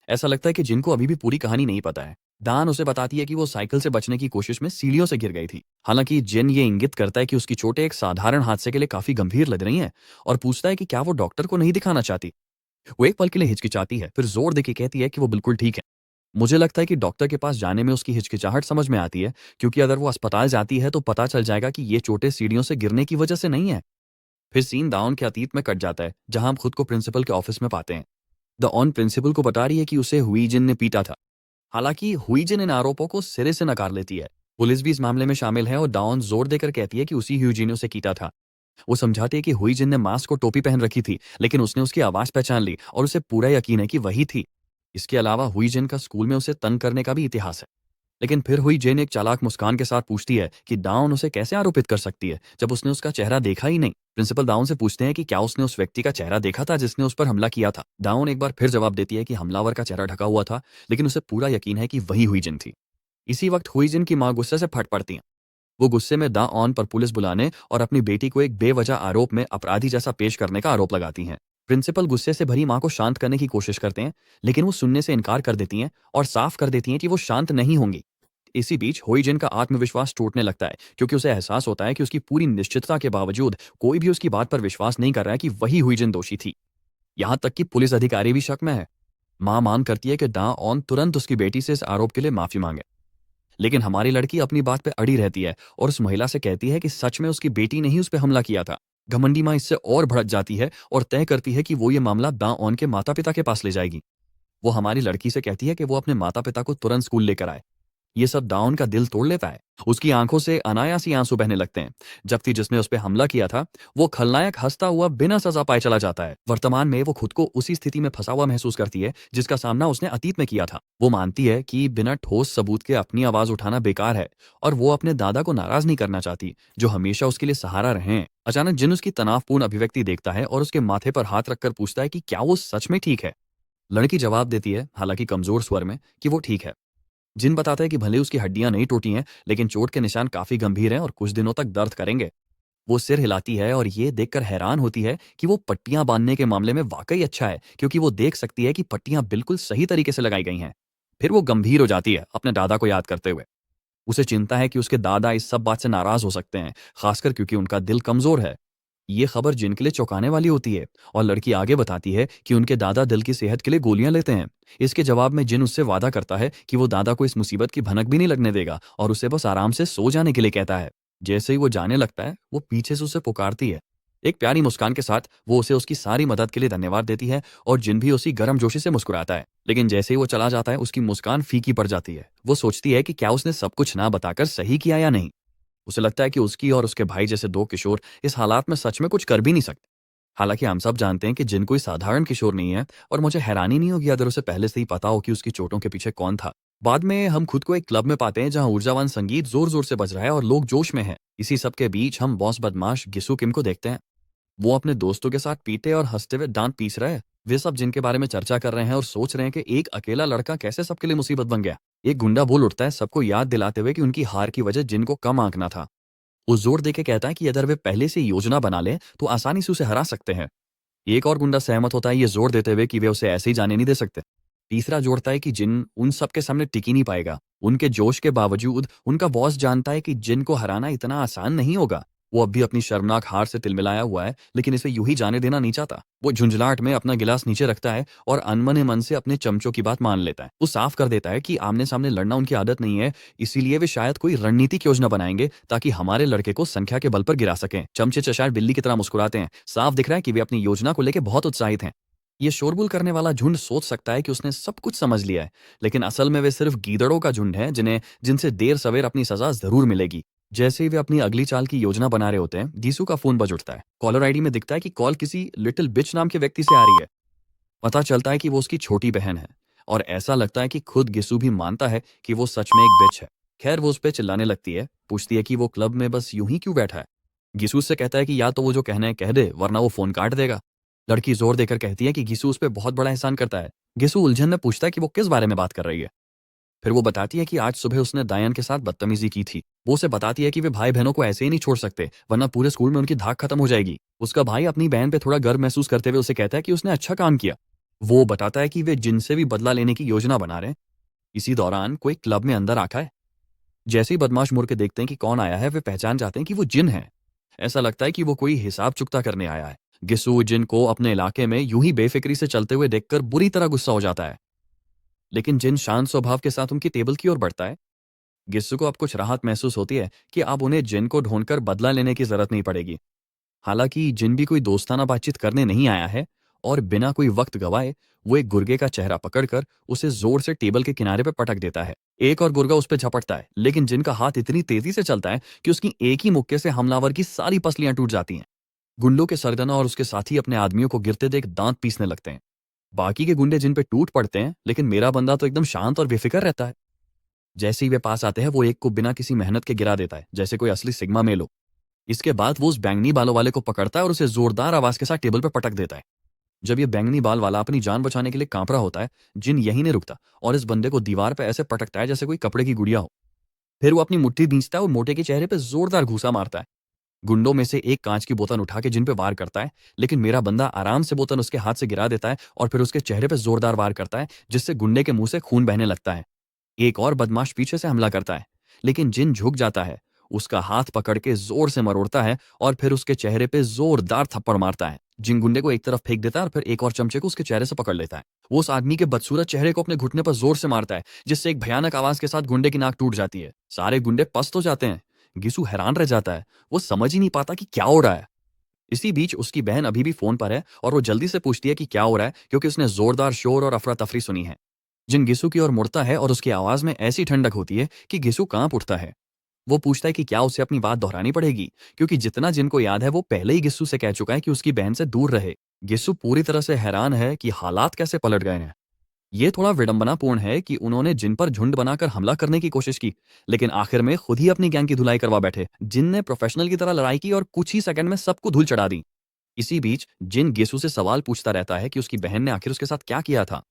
ऐसा लगता है कि जिनको अभी भी पूरी कहानी नहीं पता है। दान उसे बताती है कि वो साइकिल से बचने की कोशिश में सीढ़ियों से गिर गई थी। हालांकि जिन ये इंगित करता है कि उसकी चोटें एक साधारण हादसे के लिए काफी गंभीर लग रही हैं और पूछता है कि क्या वो डॉक्टर को नहीं दिखाना चाहती। वो एक पल के लिए हिचकिचाती है, फिर जोर देके कहती है कि वो बिल्कुल ठीक है। मुझे लगता है कि डॉक्टर के पास जाने में उसकी हिचकिचाहट समझ में आती है, क्योंकि अगर वो अस्पताल जाती है तो पता चल जाएगा कि ये चोटें सीढ़ियों से गिरने की वजह से नहीं है। फिर सीन दाउन के अतीत में कट जाता है, जहां हम खुद को प्रिंसिपल के ऑफिस में पाते हैं। द ऑन प्रिंसिपल को बता रही है कि उसे हुईजिन ने पीटा था। हालांकि हुईजिन इन आरोपों को सिरे से नकार लेती है। पुलिस भी इस मामले में शामिल है और डाउन जोर देकर कहती है कि उसी ह्यूजिन ने उसे कीटा था। वो समझाती है कि हुईजिन ने मास्क और टोपी पहन रखी थी, लेकिन उसने उसकी आवाज पहचान ली और उसे पूरा यकीन है कि वही थी। इसके अलावा हुईजिन का स्कूल में उसे तंग करने का भी इतिहास है। लेकिन फिर हुई जेन एक चालाक मुस्कान के साथ पूछती है कि डाउन उसे कैसे आरोपित कर सकती है जब उसने उसका चेहरा देखा ही नहीं। प्रिंसिपल डाउन से पूछते हैं कि क्या उसने उस व्यक्ति का चेहरा देखा था जिसने उस पर हमला किया था। डाउन एक बार फिर जवाब देती है कि हमलावर का चेहरा ढका हुआ था, लेकिन उसे पूरा यकीन है कि वही हुई जिन थी। इसी वक्त हुई जिन की मां गुस्से से फट पड़ती है। वो गुस्से में दा ऑन पर पुलिस बुलाने और अपनी बेटी को एक बेवजह आरोप में अपराधी जैसा पेश करने का आरोप लगाती हैं। प्रिंसिपल गुस्से से भरी मां को शांत करने की कोशिश करते हैं, लेकिन वो सुनने से इनकार कर देती हैं और साफ कर देती हैं कि वो शांत नहीं होंगी। इसी बीच होइजन का आत्मविश्वास टूटने लगता है, क्योंकि उसे एहसास होता है कि उसकी पूरी निश्चितता के बावजूद कोई भी उसकी बात पर विश्वास नहीं कर रहा है कि वही हुइजन दोषी थी। यहां तक कि पुलिस अधिकारी भी शक में है। मां मांग करती है कि डा ऑन तुरंत उसकी बेटी से इस आरोप के लिए माफी मांगे, लेकिन हमारी लड़की अपनी बात पे अड़ी रहती है और उस महिला से कहती है कि सच में उसकी बेटी ने ही उस पर हमला किया था। घमंडी मां इससे और भड़क जाती है और तय करती है कि वो ये मामला दा ऑन के माता पिता के पास ले जाएगी। वो हमारी लड़की से कहती है कि वो अपने माता पिता को तुरंत स्कूल लेकर आए। ये सब डाउन का दिल तोड़ लेता है। उसकी आंखों से अनायास ही आंसू बहने लगते हैं, जबकि जिसने उस पर हमला किया था वो खलनायक हंसता हुआ बिना सजा पाए चला जाता है। वर्तमान में वो खुद को उसी स्थिति में फंसा हुआ महसूस करती है जिसका सामना उसने अतीत में किया था। वो मानती है कि बिना ठोस सबूत के अपनी आवाज उठाना बेकार है और वो अपने दादा को नाराज नहीं करना चाहती, जो हमेशा उसके लिए सहारा रहे हैं। अचानक जिन उसकी तनावपूर्ण अभिव्यक्ति देखता है और उसके माथे पर हाथ रखकर पूछता है कि क्या वो सच में ठीक है। लड़की जवाब देती है, हालांकि कमजोर स्वर में, कि वो ठीक है। जिन बताता है कि भले उसकी हड्डियां नहीं टूटी हैं, लेकिन चोट के निशान काफी गंभीर हैं और कुछ दिनों तक दर्द करेंगे। वो सिर हिलाती है और ये देखकर हैरान होती है कि वो पट्टियां बांधने के मामले में वाकई अच्छा है, क्योंकि वो देख सकती है कि पट्टियां बिल्कुल सही तरीके से लगाई गई हैं। फिर वो गंभीर हो जाती है अपने दादा को याद करते हुए। उसे चिंता है कि उसके दादा इस सब बात से नाराज हो सकते हैं, खासकर क्योंकि उनका दिल कमजोर है। ये खबर जिनके लिए चौंकाने वाली होती है और लड़की आगे बताती है कि उनके दादा दिल की सेहत के लिए गोलियां लेते हैं। इसके जवाब में जिन उससे वादा करता है कि वो दादा को इस मुसीबत की भनक भी नहीं लगने देगा और उसे बस आराम से सो जाने के लिए कहता है। जैसे ही वो जाने लगता है, वो पीछे से उसे पुकारती है। एक प्यारी मुस्कान के साथ वो उसे उसकी सारी मदद के लिए धन्यवाद देती है और जिन भी उसी गर्मजोशी से मुस्कुराता है। लेकिन जैसे ही वो चला जाता है, उसकी मुस्कान फीकी पड़ जाती है। वो सोचती है कि क्या उसने सब कुछ ना बताकर सही किया या नहीं। उसे लगता है कि उसकी और उसके भाई जैसे दो किशोर इस हालात में सच में कुछ कर भी नहीं सकते। हालांकि हम सब जानते हैं कि जिन कोई साधारण किशोर नहीं है, और मुझे हैरानी नहीं होगी अगर उसे पहले से ही पता हो कि उसकी चोटों के पीछे कौन था। बाद में हम खुद को एक क्लब में पाते हैं जहां ऊर्जावान संगीत जोर जोर से बज रहा है और लोग जोश में हैं। इसी सब के बीच हम बॉस बदमाश गिसु किम को देखते हैं। वो अपने दोस्तों के साथ पीते और हंसते हुए दांत पीस रहे हैं। वे सब जिनके बारे में चर्चा कर रहे हैं और सोच रहे हैं कि एक अकेला लड़का कैसे सबके लिए मुसीबत बन गया। एक गुंडा बोल उठता है, सबको याद दिलाते हुए कि उनकी हार की वजह जिनको कम आंकना था। वो जोर देके कहता है कि अगर वे पहले से योजना बना लें तो आसानी से उसे हरा सकते हैं। एक और गुंडा सहमत होता है, ये जोर देते हुए कि वे उसे ऐसे ही जाने नहीं दे सकते। तीसरा जोड़ता है कि जिन उन सब के सामने टिक ही नहीं पाएगा। उनके जोश के बावजूद उनका बॉस जानता है कि जिन को हराना इतना आसान नहीं होगा। वो अब भी अपनी शर्मनाक हार से तिलमिलाया हुआ है, लेकिन इसे यूं ही जाने देना नहीं चाहता। वो झुंझलाहट में अपना गिलास नीचे रखता है और अनमने मन से अपने चमचों की बात मान लेता है। वो साफ कर देता है कि आमने सामने लड़ना उनकी आदत नहीं है, इसीलिए वे शायद कोई रणनीतिक योजना बनाएंगे ताकि हमारे लड़के को संख्या के बल पर गिरा सकें। चमचे चशायर बिल्ली की तरह मुस्कुराते हैं। साफ दिख रहा है कि वे अपनी योजना को लेकर बहुत उत्साहित हैं। ये शोरगुल करने वाला झुंड सोच सकता है कि उसने सब कुछ समझ लिया है, लेकिन असल में वे सिर्फ गीदड़ों का झुंड है जिनसे देर सवेर अपनी सजा जरूर मिलेगी। जैसे ही वे अपनी अगली चाल की योजना बना रहे होते हैं, गीसू का फोन बज उठता है। कॉलर आईडी में दिखता है कि कॉल किसी लिटिल बिच नाम के व्यक्ति से आ रही है। पता चलता है कि वो उसकी छोटी बहन है, और ऐसा लगता है कि खुद गिसू भी मानता है कि वो सच में एक बिच है। खैर, वो उस पर चिल्लाने लगती है, पूछती है कि वो क्लब में बस यूं ही क्यों बैठा है। गिसू उससे कहता है कि या तो वो जो कहना है कह दे, वरना वो फोन काट देगा। लड़की जोर देकर कहती है कि गिसू उस पर बहुत बड़ा एहसान करता है। गिसू उलझन में पूछता है कि वो किस बारे में बात कर रही है। फिर वो बताती है कि आज सुबह उसने दायन के साथ बदतमीजी की थी। वो उसे बताती है कि वे भाई बहनों को ऐसे ही नहीं छोड़ सकते, वरना पूरे स्कूल में उनकी धाक खत्म हो जाएगी। उसका भाई अपनी बहन पे थोड़ा गर्व महसूस करते हुए उसे कहता है कि उसने अच्छा काम किया। वो बताता है कि वे जिनसे भी बदला लेने की योजना बना रहे हैं। इसी दौरान कोई क्लब में अंदर आता है। जैसे ही बदमाश मुड़ के देखते हैं कि कौन आया है, वे पहचान जाते हैं कि वो जिन है। ऐसा लगता है कि वो कोई हिसाब चुकता करने आया है। गिस्सू जिन को अपने इलाके में यूं ही बेफिक्री से चलते हुए देखकर बुरी तरह गुस्सा हो जाता है, लेकिन जिन शांत स्वभाव के साथ उनकी टेबल की ओर बढ़ता है। गिस्सू को अब कुछ राहत महसूस होती है कि अब उन्हें जिन को ढूंढकर बदला लेने की जरूरत नहीं पड़ेगी। हालांकि जिन भी कोई दोस्ताना बातचीत करने नहीं आया है, और बिना कोई वक्त गवाए वो एक गुर्गे का चेहरा पकड़कर उसे जोर से टेबल के किनारे पर पटक देता है। एक और गुर्गा उस पर झपटता है, लेकिन जिन का हाथ इतनी तेजी से चलता है कि उसकी एक ही मुक्के से हमलावर की सारी पसलियां टूट जाती हैं। गुंडों के सरगना और उसके साथी अपने आदमियों को गिरते देख दांत पीसने लगते हैं। बाकी के गुंडे जिन पे टूट पड़ते हैं, लेकिन मेरा बंदा तो एकदम शांत और बेफिक्र रहता है। जैसे ही वे पास आते हैं, वो एक को बिना किसी मेहनत के गिरा देता है, जैसे कोई असली सिग्मा मेल हो। इसके बाद वो उस बैंगनी बालों वाले को पकड़ता है और उसे जोरदार आवाज के साथ टेबल पर पटक देता है। जब ये बैंगनी बाल वाला अपनी जान बचाने के लिए कांप रहा होता है, जिन यहीं नहीं रुकता और इस बंदे को दीवार पर ऐसे पटकता है जैसे कोई कपड़े की गुड़िया हो। फिर वो अपनी मुट्ठी भींचता है और मोटे के चेहरे पर जोरदार घूसा मारता है। गुंडों में से एक कांच की बोतल उठा के जिन पे वार करता है, लेकिन मेरा बंदा आराम से बोतल उसके हाथ से गिरा देता है और फिर उसके चेहरे पर जोरदार वार करता है, जिससे गुंडे के मुंह से खून बहने लगता है। एक और बदमाश पीछे से हमला करता है, लेकिन जिन झुक जाता है, उसका हाथ पकड़ के जोर से मरोड़ता है और फिर उसके चेहरे पे जोरदार थप्पड़ मारता है। जिन गुंडे को एक तरफ फेंक देता है और फिर एक और चमचे को उसके चेहरे से पकड़ लेता है। वो उस आदमी के बदसूरत चेहरे को अपने घुटने पर जोर से मारता है, जिससे एक भयानक आवाज के साथ गुंडे की नाक टूट जाती है। सारे गुंडे पस्त हो जाते हैं। गिसू हैरान रह जाता है, वो समझ ही नहीं पाता कि क्या हो रहा है। इसी बीच उसकी बहन अभी भी फोन पर है और वो जल्दी से पूछती है कि क्या हो रहा है, क्योंकि उसने जोरदार शोर और अफरा तफरी सुनी है। जिन गिसू की ओर मुड़ता है और उसकी आवाज में ऐसी ठंडक होती है कि गिसू कांप उठता है। वो पूछता है कि क्या उसे अपनी बात दोहरानी पड़ेगी, क्योंकि जितना जिनको याद है वो पहले ही गिस्सू से कह चुका है कि उसकी बहन से दूर रहे। गिस्सू पूरी तरह से हैरान है कि हालात कैसे पलट गए हैं। ये थोड़ा विडंबनापूर्ण है कि उन्होंने जिन पर झुंड बनाकर हमला करने की कोशिश की, लेकिन आखिर में खुद ही अपनी गैंग की धुलाई करवा बैठे। जिन ने प्रोफेशनल की तरह लड़ाई की और कुछ ही सेकंड में सबको धूल चढ़ा दी। इसी बीच जिन गिस्सू से सवाल पूछता रहता है कि उसकी बहन ने आखिर उसके साथ क्या किया था।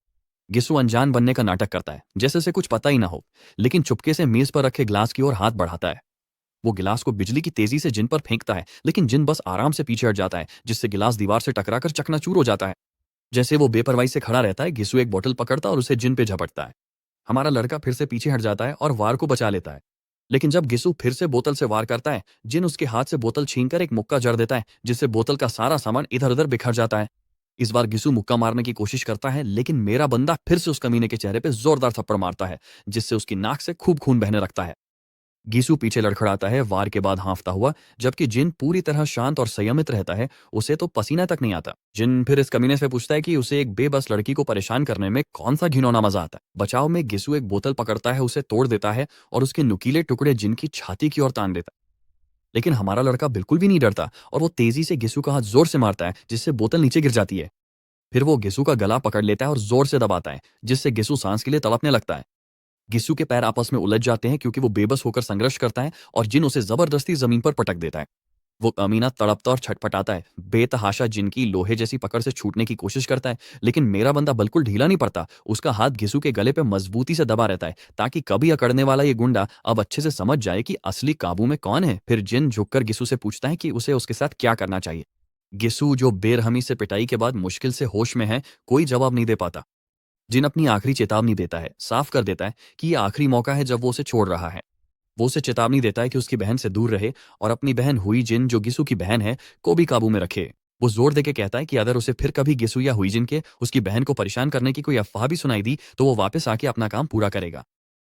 गिस्सू अनजान बनने का नाटक करता है, जैसे से कुछ पता ही ना हो, लेकिन चुपके से मेज पर रखे ग्लास की ओर हाथ बढ़ाता है। वो गिलास को बिजली की तेजी से जिन पर फेंकता है, लेकिन जिन बस आराम से पीछे हट जाता है, जिससे गिलास दीवार से टकराकर चकनाचूर हो जाता है। जैसे वो बेपरवाही से खड़ा रहता है, गिस्सू एक बोतल पकड़ता और उसे जिन पे झपटता है। हमारा लड़का फिर से पीछे हट जाता है और वार को बचा लेता है। लेकिन जब गिस्सू फिर से बोतल से वार करता है, जिन उसके हाथ से बोतल छीनकर एक मुक्का जड़ देता है, जिससे बोतल का सारा सामान इधर उधर बिखर जाता है। इस बार गिस्सू मुक्का मारने की कोशिश करता है, लेकिन मेरा बंदा फिर से उस कमीने के चेहरे पे जोरदार थप्पड़ मारता है, जिससे उसकी नाक से खूब खून बहने लगता है। गीसू पीछे लड़खड़ाता है, वार के बाद हाँफता हुआ, जबकि जिन पूरी तरह शांत और संयमित रहता है। उसे तो पसीना तक नहीं आता। जिन फिर इस कमीने से पूछता है कि उसे एक बेबस लड़की को परेशान करने में कौन सा घिनौना मजा आता है। बचाव में गिसू एक बोतल पकड़ता है, उसे तोड़ देता है और उसके नुकीले टुकड़े जिन की छाती की ओर तान देता है। लेकिन हमारा लड़का बिल्कुल भी नहीं डरता और वो तेजी से गिसू का हाथ जोर से मारता है, जिससे बोतल नीचे गिर जाती है। फिर वो गिसू का गला पकड़ लेता है और जोर से दबाता है, जिससे गिसू सांस के लिए तड़पने लगता है। गिस्सू के पैर आपस में उलझ जाते हैं, क्योंकि वो बेबस होकर संघर्ष करता है और जिन उसे जबरदस्ती जमीन पर पटक देता है। वो कमीना तड़पता और छटपटाता है, बेतहाशा जिनकी लोहे जैसी पकड़ से छूटने की कोशिश करता है, लेकिन मेरा बंदा बिल्कुल ढीला नहीं पड़ता। उसका हाथ गिस्सू के गले पे मजबूती से दबा रहता है, ताकि कभी अकड़ने वाला ये गुंडा अब अच्छे से समझ जाए कि असली काबू में कौन है। फिर जिन झुककर गिस्सू से पूछता है कि उसे उसके साथ क्या करना चाहिए। गिस्सू, जो बेरहमी से पिटाई के बाद मुश्किल से होश में है, कोई जवाब नहीं दे पाता। जिन अपनी आखिरी चेतावनी देता है, साफ कर देता है कि ये आखिरी मौका है जब वो उसे छोड़ रहा है। वो उसे चेतावनी देता है कि उसकी बहन से दूर रहे और अपनी बहन हुई जिन, जो गिसू की बहन है, को भी काबू में रखे। वो जोर देके कहता है कि अगर उसे फिर कभी गिसू या हुई जिन के उसकी बहन को परेशान करने की कोई अफवाह भी सुनाई दी, तो वो वापस आके अपना काम पूरा करेगा।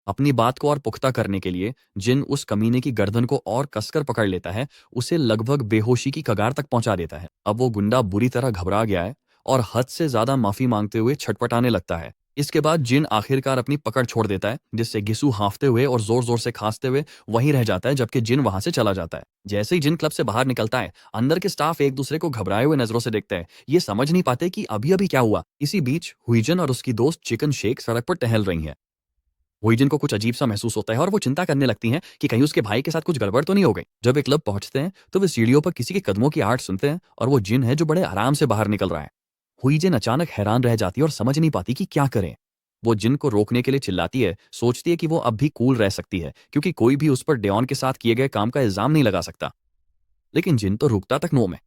अपनी बात को और पुख्ता करने के लिए जिन उस कमीने की गर्दन को और कसकर पकड़ लेता है, उसे लगभग बेहोशी की कगार तक पहुंचा देता है। अब वो गुंडा बुरी तरह घबरा गया है और हद से ज्यादा माफी मांगते हुए छटपटाने लगता है। इसके बाद जिन आखिरकार अपनी पकड़ छोड़ देता है, जिससे गिसू हांफते हुए और जोर जोर से खांसते हुए वहीं रह जाता है, जबकि जिन वहां से चला जाता है। जैसे ही जिन क्लब से बाहर निकलता है, अंदर के स्टाफ एक दूसरे को घबराए हुए नजरों से देखते हैं, ये समझ नहीं पाते कि अभी अभी क्या हुआ। इसी बीच हुईजन और उसकी दोस्त चिकन शेक सड़क पर टहल रही है। हुईजन को कुछ अजीब सा महसूस होता है और वो चिंता करने लगती हैं कि कहीं उसके भाई के साथ कुछ गड़बड़ तो नहीं हो गई। जब वे क्लब पहुंचते हैं तो वे सीढ़ियों पर किसी के कदमों की आहट सुनते हैं और वो जिन है जो बड़े आराम से बाहर निकल रहा है। हुईजन अचानक हैरान रह जाती है और समझ नहीं पाती कि क्या करें। वो जिन को रोकने के लिए चिल्लाती है, सोचती है कि वो अब भी कूल रह सकती है क्योंकि कोई भी उस पर डेओन के साथ किए गए काम का इल्जाम नहीं लगा सकता। लेकिन जिन तो रुकता तक नो में।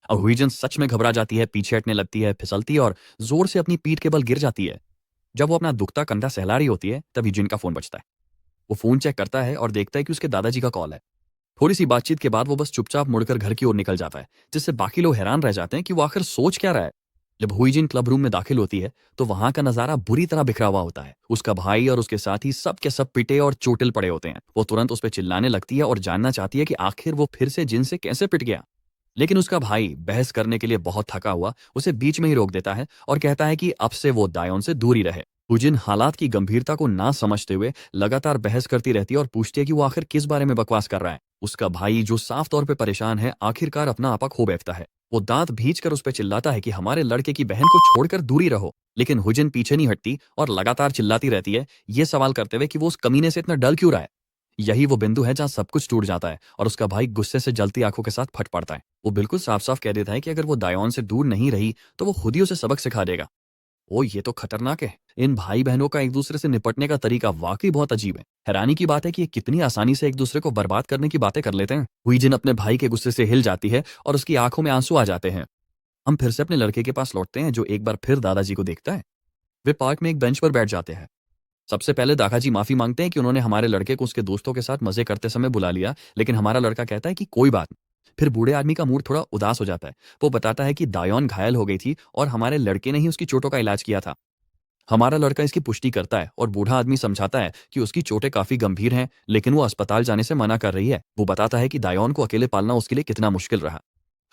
अब हुईजन सच में घबरा जाती है, पीछे हटने लगती है, फिसलती है और जोर से अपनी पीठ के बल गिर जाती है। जब वो अपना दुखता कंधा सहला रही होती है तभी जिन का फोन बजता है। वो फोन चेक करता है और देखता है कि उसके दादाजी का कॉल है। थोड़ी सी बातचीत के बाद वो बस चुपचाप मुड़कर घर की ओर निकल जाता है, जिससे बाकी लोग हैरान रह जाते हैं कि वो आखिर सोच क्या रहा है। जब हुईजिन क्लब रूम में दाखिल होती है तो वहां का नजारा बुरी तरह बिखरा हुआ होता है। उसका भाई और उसके साथी सब के सब पिटे और चोटिल पड़े होते हैं। वो तुरंत उस पर चिल्लाने लगती है और जानना चाहती है कि आखिर वो फिर से जिन से कैसे पिट गया। लेकिन उसका भाई बहस करने के लिए बहुत थका हुआ उसे बीच में ही रोक देता है और कहता है कि अब से वो दायोन से दूर ही रहे। हुजिन हालात की गंभीरता को ना समझते हुए लगातार बहस करती रहती है और पूछती है कि वो आखिर किस बारे में बकवास कर रहा है। उसका भाई जो साफ तौर पे परेशान है आखिरकार अपना आपा खो बैठता है। वो दांत भींच कर उस पर चिल्लाता है कि हमारे लड़के की बहन को छोड़कर दूरी रहो। लेकिन हुजिन पीछे नहीं हटती और लगातार चिल्लाती रहती है, ये सवाल करते हुए कि वो उस कमीने से इतना डर क्यों रहा है। यही वो बिंदु है जहां सब कुछ टूट जाता है और उसका भाई गुस्से से जलती आंखों के साथ फट पड़ता है। वो बिल्कुल साफ साफ कह देता है कि अगर वो दायोन से दूर नहीं रही तो वो खुद ही उसे सबक सिखा देगा। ओ, ये तो खतरनाक है। इन भाई बहनों का एक दूसरे से निपटने का तरीका वाकई बहुत अजीब है। हैरानी की बात है कि ये कितनी आसानी से एक दूसरे को बर्बाद करने की बातें कर लेते हैं। हुईजिन अपने भाई के गुस्से से हिल जाती है और उसकी आंखों में आंसू आ जाते हैं। हम फिर से अपने लड़के के पास लौटते हैं जो एक बार फिर दादाजी को देखता है। वे पार्क में एक बेंच पर बैठ जाते हैं। सबसे पहले दादाजी माफी मांगते हैं कि उन्होंने हमारे लड़के को उसके दोस्तों के साथ मजे करते समय बुला लिया, लेकिन हमारा लड़का कहता है कि कोई बात नहीं। फिर बूढ़े आदमी का मूड थोड़ा उदास हो जाता है। वो बताता है कि दायोन घायल हो गई थी और हमारे लड़के ने ही उसकी चोटों का इलाज किया था। हमारा लड़का इसकी पुष्टि करता है और बूढ़ा आदमी समझाता है कि उसकी चोटें काफी गंभीर हैं, लेकिन वो अस्पताल जाने से मना कर रही है। वो बताता है कि दायोन को अकेले पालना उसके लिए कितना मुश्किल रहा।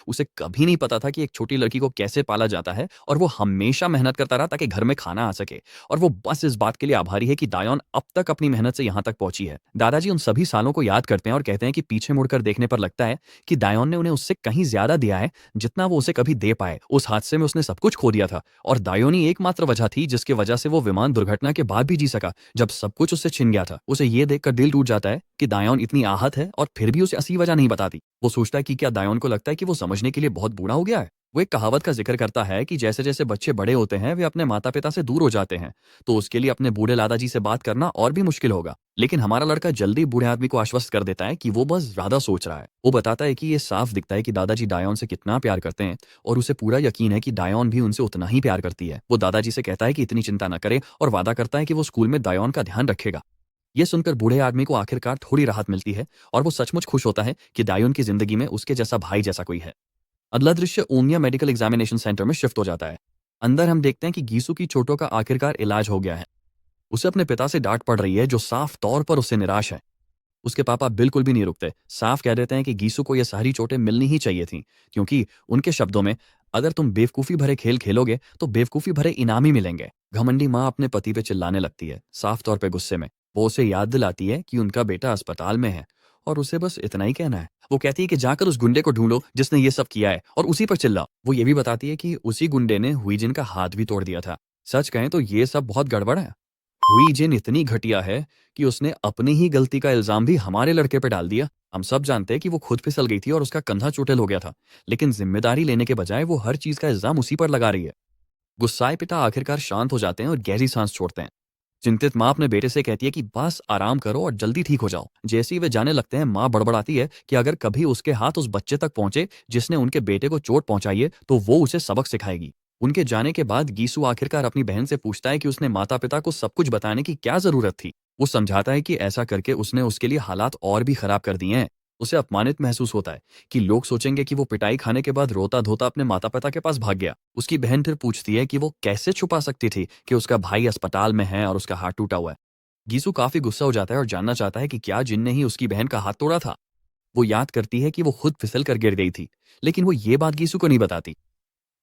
उसे कभी नहीं पता था कि एक छोटी लड़की को कैसे पाला जाता है और वो हमेशा मेहनत करता रहा ताकि घर में खाना आ सके। और वो बस इस बात के लिए आभारी है कि दायोन अब तक अपनी मेहनत से यहाँ तक पहुंची है। दादाजी उन सभी सालों को याद करते हैं और कहते हैं कि पीछे मुड़कर देखने पर लगता है कि दायोन ने उन्हें उससे कहीं ज्यादा दिया है जितना वो उसे कभी दे पाए। उस हादसे में उसने सब कुछ खो दिया था और दायोन ही एकमात्र वजह थी जिसकी वजह से वो विमान दुर्घटना के बाद भी जी सका जब सब कुछ उससे छिन गया था। उसे ये देखकर दिल टूट जाता है कि दायोन इतनी आहत है और फिर भी उसे असली वजह नहीं बताती। वो सोचता है कि क्या दायोन को लगता है कि वो समझने के लिए बहुत बूढ़ा हो गया है। वो एक कहावत का जिक्र करता है कि जैसे जैसे बच्चे बड़े होते हैं वे अपने माता पिता से दूर हो जाते हैं, तो उसके लिए अपने बूढ़े दादाजी से बात करना और भी मुश्किल होगा। लेकिन हमारा लड़का जल्दी बूढ़े आदमी को आश्वस्त कर देता है कि वो बस ज्यादा सोच रहा है। वो बताता है कि ये साफ दिखता है कि दादाजी दायोन से कितना प्यार करते हैं और उसे पूरा यकीन है कि दायोन भी उनसे उतना ही प्यार करती है। वो दादाजी से कहता है कि इतनी चिंता न करे और वादा करता है कि वो स्कूल में दायोन का ध्यान रखेगा। ये सुनकर बूढ़े आदमी को आखिरकार थोड़ी राहत मिलती है और वो सचमुच खुश होता है कि दायोन की जिंदगी में उसके जैसा भाई जैसा कोई है। अगला दृश्य ऊनिया मेडिकल एग्जामिनेशन सेंटर में शिफ्ट हो जाता है। अंदर हम देखते हैं कि गीसू की चोटों का आखिरकार इलाज हो गया है। उसे अपने पिता से डांट पड़ रही है जो साफ तौर पर उससे निराश है। उसके पापा बिल्कुल भी नहीं रुकते, साफ कह देते हैं कि गीसू को ये सारी चोटें मिलनी ही चाहिए थी, क्योंकि उनके शब्दों में अगर तुम बेवकूफी भरे खेल खेलोगे तो बेवकूफी भरे इनाम ही मिलेंगे। घमंडी माँ अपने पति पे चिल्लाने लगती है, साफ तौर पे गुस्से में। वो उसे याद दिलाती है कि उनका बेटा अस्पताल में है और उसे बस इतना ही कहना है। वो कहती है कि जाकर उस गुंडे को ढूंढो जिसने ये सब किया है और उसी पर चिल्लाओ। वो ये भी बताती है कि उसी गुंडे ने हुईजिन का हाथ भी तोड़ दिया था। सच कहें तो ये सब बहुत गड़बड़ है। हुईजिन इतनी घटिया है कि उसने अपनी ही गलती का इल्जाम भी हमारे लड़के पे डाल दिया। हम सब जानते हैं कि वो खुद फिसल गई थी और उसका कंधा चोटिल हो गया था, लेकिन जिम्मेदारी लेने के बजाय वो हर चीज का इल्जाम उसी पर लगा रही है। गुस्साए पिता आखिरकार शांत हो जाते हैं और गहरी सांस छोड़ते हैं। चिंतित माँ अपने बेटे से कहती है कि बस आराम करो और जल्दी ठीक हो जाओ। जैसे ही वे जाने लगते हैं माँ बड़बड़ाती है कि अगर कभी उसके हाथ उस बच्चे तक पहुंचे जिसने उनके बेटे को चोट पहुंचाई है तो वो उसे सबक सिखाएगी। उनके जाने के बाद गीसू आखिरकार अपनी बहन से पूछता है कि उसने माता पिता को सब कुछ बताने की क्या जरूरत थी। वो समझाता है कि ऐसा करके उसने उसके लिए हालात और भी खराब कर दिए हैं। उसे अपमानित महसूस होता है कि लोग सोचेंगे कि वो पिटाई खाने के बाद रोता धोता अपने माता पिता के पास भाग गया। उसकी बहन फिर पूछती है कि वो कैसे छुपा सकती थी कि उसका भाई अस्पताल में है और उसका हाथ टूटा हुआ है। गीसू काफी गुस्सा हो जाता है और जानना चाहता है कि क्या जिन ने ही उसकी बहन का हाथ तोड़ा था। वो याद करती है कि वो खुद फिसल कर गिर गई थी, लेकिन वो ये बात गीसू को नहीं बताती।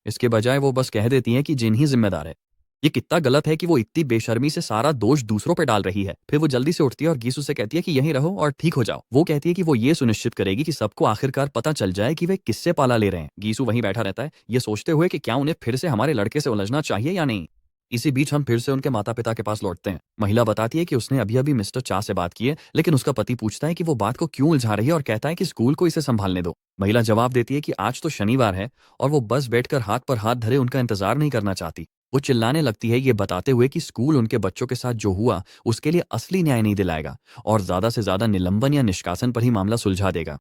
इसके बजाय वो बस कह देती हैं कि जिन ही जिम्मेदार है। ये कितना गलत है कि वो इतनी बेशर्मी से सारा दोष दूसरों पे डाल रही है। फिर वो जल्दी से उठती है और गीसू से कहती है कि यहीं रहो और ठीक हो जाओ। वो कहती है कि वो ये सुनिश्चित करेगी कि सबको आखिरकार पता चल जाए कि वे किससे पाला ले रहे हैं। गीसू वहीं बैठा रहता है, ये सोचते हुए कि क्या उन्हें फिर से हमारे लड़के से उलझना चाहिए या नहीं। इसी बीच हम फिर से उनके माता पिता के पास लौटते हैं। महिला बताती है कि उसने अभी अभी मिस्टर चा से बात की है, लेकिन उसका पति पूछता है कि वो बात को क्यों उलझा रही है और कहता है कि स्कूल को इसे संभालने दो। महिला जवाब देती है कि आज तो शनिवार है और वो बस बैठकर हाथ पर हाथ धरे उनका इंतजार नहीं करना चाहती। वो चिल्लाने लगती है, ये बताते हुए कि स्कूल उनके बच्चों के साथ जो हुआ उसके लिए असली न्याय नहीं दिलाएगा और ज्यादा से ज्यादा निलंबन या निष्कासन पर ही मामला सुलझा देगा।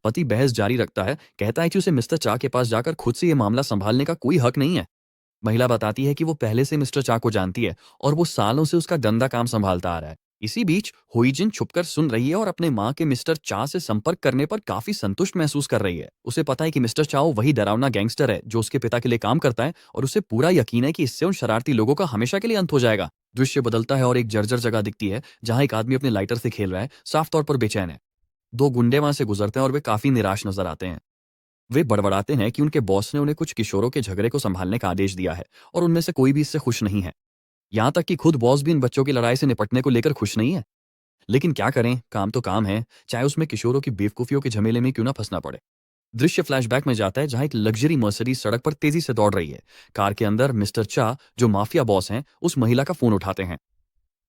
पति बहस जारी रखता है, कहता है कि उसे मिस्टर चा के पास जाकर खुद से ये मामला संभालने का कोई हक नहीं है। महिला बताती है कि वो पहले से मिस्टर चा को जानती है और वो सालों से उसका गंदा काम संभालता आ रहा है। इसी बीच हुईजिन छुपकर सुन रही है और अपने माँ के मिस्टर चा से संपर्क करने पर काफी संतुष्ट महसूस कर रही है। उसे पता है कि मिस्टर चाओ वही डरावना गैंगस्टर है जो उसके पिता के लिए काम करता है और उसे पूरा यकीन है कि इससे उन शरारती लोगों का हमेशा के लिए अंत हो जाएगा। दृश्य बदलता है और एक जर्जर जगह दिखती है जहां एक आदमी अपने लाइटर से खेल रहा है, साफ तौर पर बेचैन है। दो गुंडे वहां से गुजरते हैं और वे काफी निराश नजर आते हैं। वे बड़बड़ाते हैं कि उनके बॉस ने उन्हें कुछ किशोरों के झगड़े को संभालने का आदेश दिया है और उनमें से कोई भी इससे खुश नहीं है। यहाँ तक कि खुद बॉस भी इन बच्चों की लड़ाई से निपटने को लेकर खुश नहीं है। लेकिन क्या करें, काम तो काम है, चाहे उसमें किशोरों की बेवकूफियों के झमेले में क्यों ना फंसना पड़े। दृश्य फ्लैशबैक में जाता है जहां एक लग्जरी मर्सिडीज सड़क पर तेजी से दौड़ रही है। कार के अंदर मिस्टर चा, जो माफिया बॉस हैं, उस महिला का फोन उठाते हैं।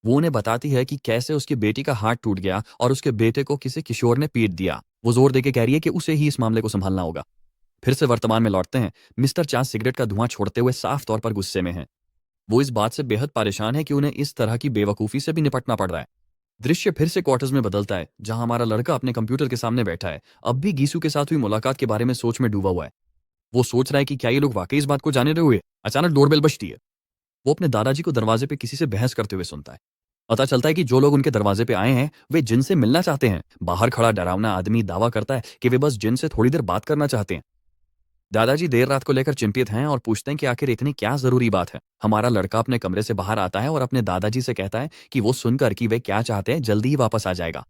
वो उन्हें बताती है कि कैसे उसकी बेटी का हाथ टूट गया और उसके बेटे को किसी किशोर ने पीट दिया। वो जोर देके कह रही है कि उसे ही इस मामले को संभालना होगा। फिर से वर्तमान में लौटते हैं। मिस्टर चा सिगरेट का धुआं छोड़ते हुए साफ तौर पर गुस्से में हैं। वो इस बात से बेहद परेशान है कि उन्हें इस तरह की बेवकूफी से भी निपटना पड़ रहा है। दृश्य फिर से क्वार्टर्स में बदलता है जहां हमारा लड़का अपने कंप्यूटर के सामने बैठा है, अब भी गीसू के साथ हुई मुलाकात के बारे में सोच में डूबा हुआ है। वो सोच रहा है कि क्या ये लोग वाकई इस बात को जाने रहे हुए। अचानक डोरबेल बजती है। वो अपने दादाजी को दरवाजे पे किसी से बहस करते हुए सुनता है। पता चलता है कि जो लोग उनके दरवाजे पे आए हैं वे जिन से मिलना चाहते हैं। बाहर खड़ा डरावना आदमी दावा करता है कि वे बस जिन से थोड़ी देर बात करना चाहते हैं। दादाजी देर रात को लेकर चिंतित हैं और पूछते हैं कि आखिर इतनी क्या जरूरी बात है। हमारा लड़का अपने कमरे से बाहर आता है और अपने दादाजी से कहता है कि वो सुनकर कि वे क्या चाहते हैं जल्दी ही वापस आ जाएगा।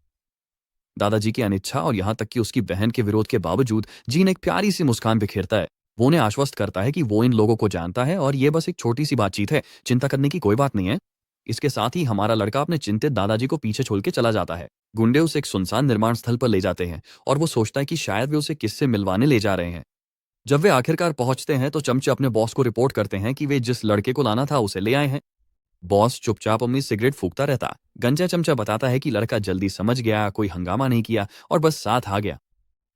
दादाजी की अनिच्छा और यहाँ तक कि उसकी बहन के विरोध के बावजूद जीन एक प्यारी सी मुस्कान बिखेरता है। वो उन्हें आश्वस्त करता है कि वो इन लोगों को जानता है और ये बस एक छोटी सी बातचीत है, चिंता करने की कोई बात नहीं है। इसके साथ ही हमारा लड़का अपने चिंतित दादाजी को पीछे छोड़ के चला जाता है। गुंडे उसे एक सुनसान निर्माण स्थल पर ले जाते हैं और वो सोचता है कि शायद वे उसे किससे मिलवाने ले जा रहे हैं। जब वे आखिरकार पहुंचते हैं तो चमचे अपने बॉस को रिपोर्ट करते हैं कि वे जिस लड़के को लाना था उसे ले आए हैं। बॉस चुपचाप अपनी सिगरेट फूकता रहता। गंजा चमचा बताता है कि लड़का जल्दी समझ गया, कोई हंगामा नहीं किया और बस साथ आ गया।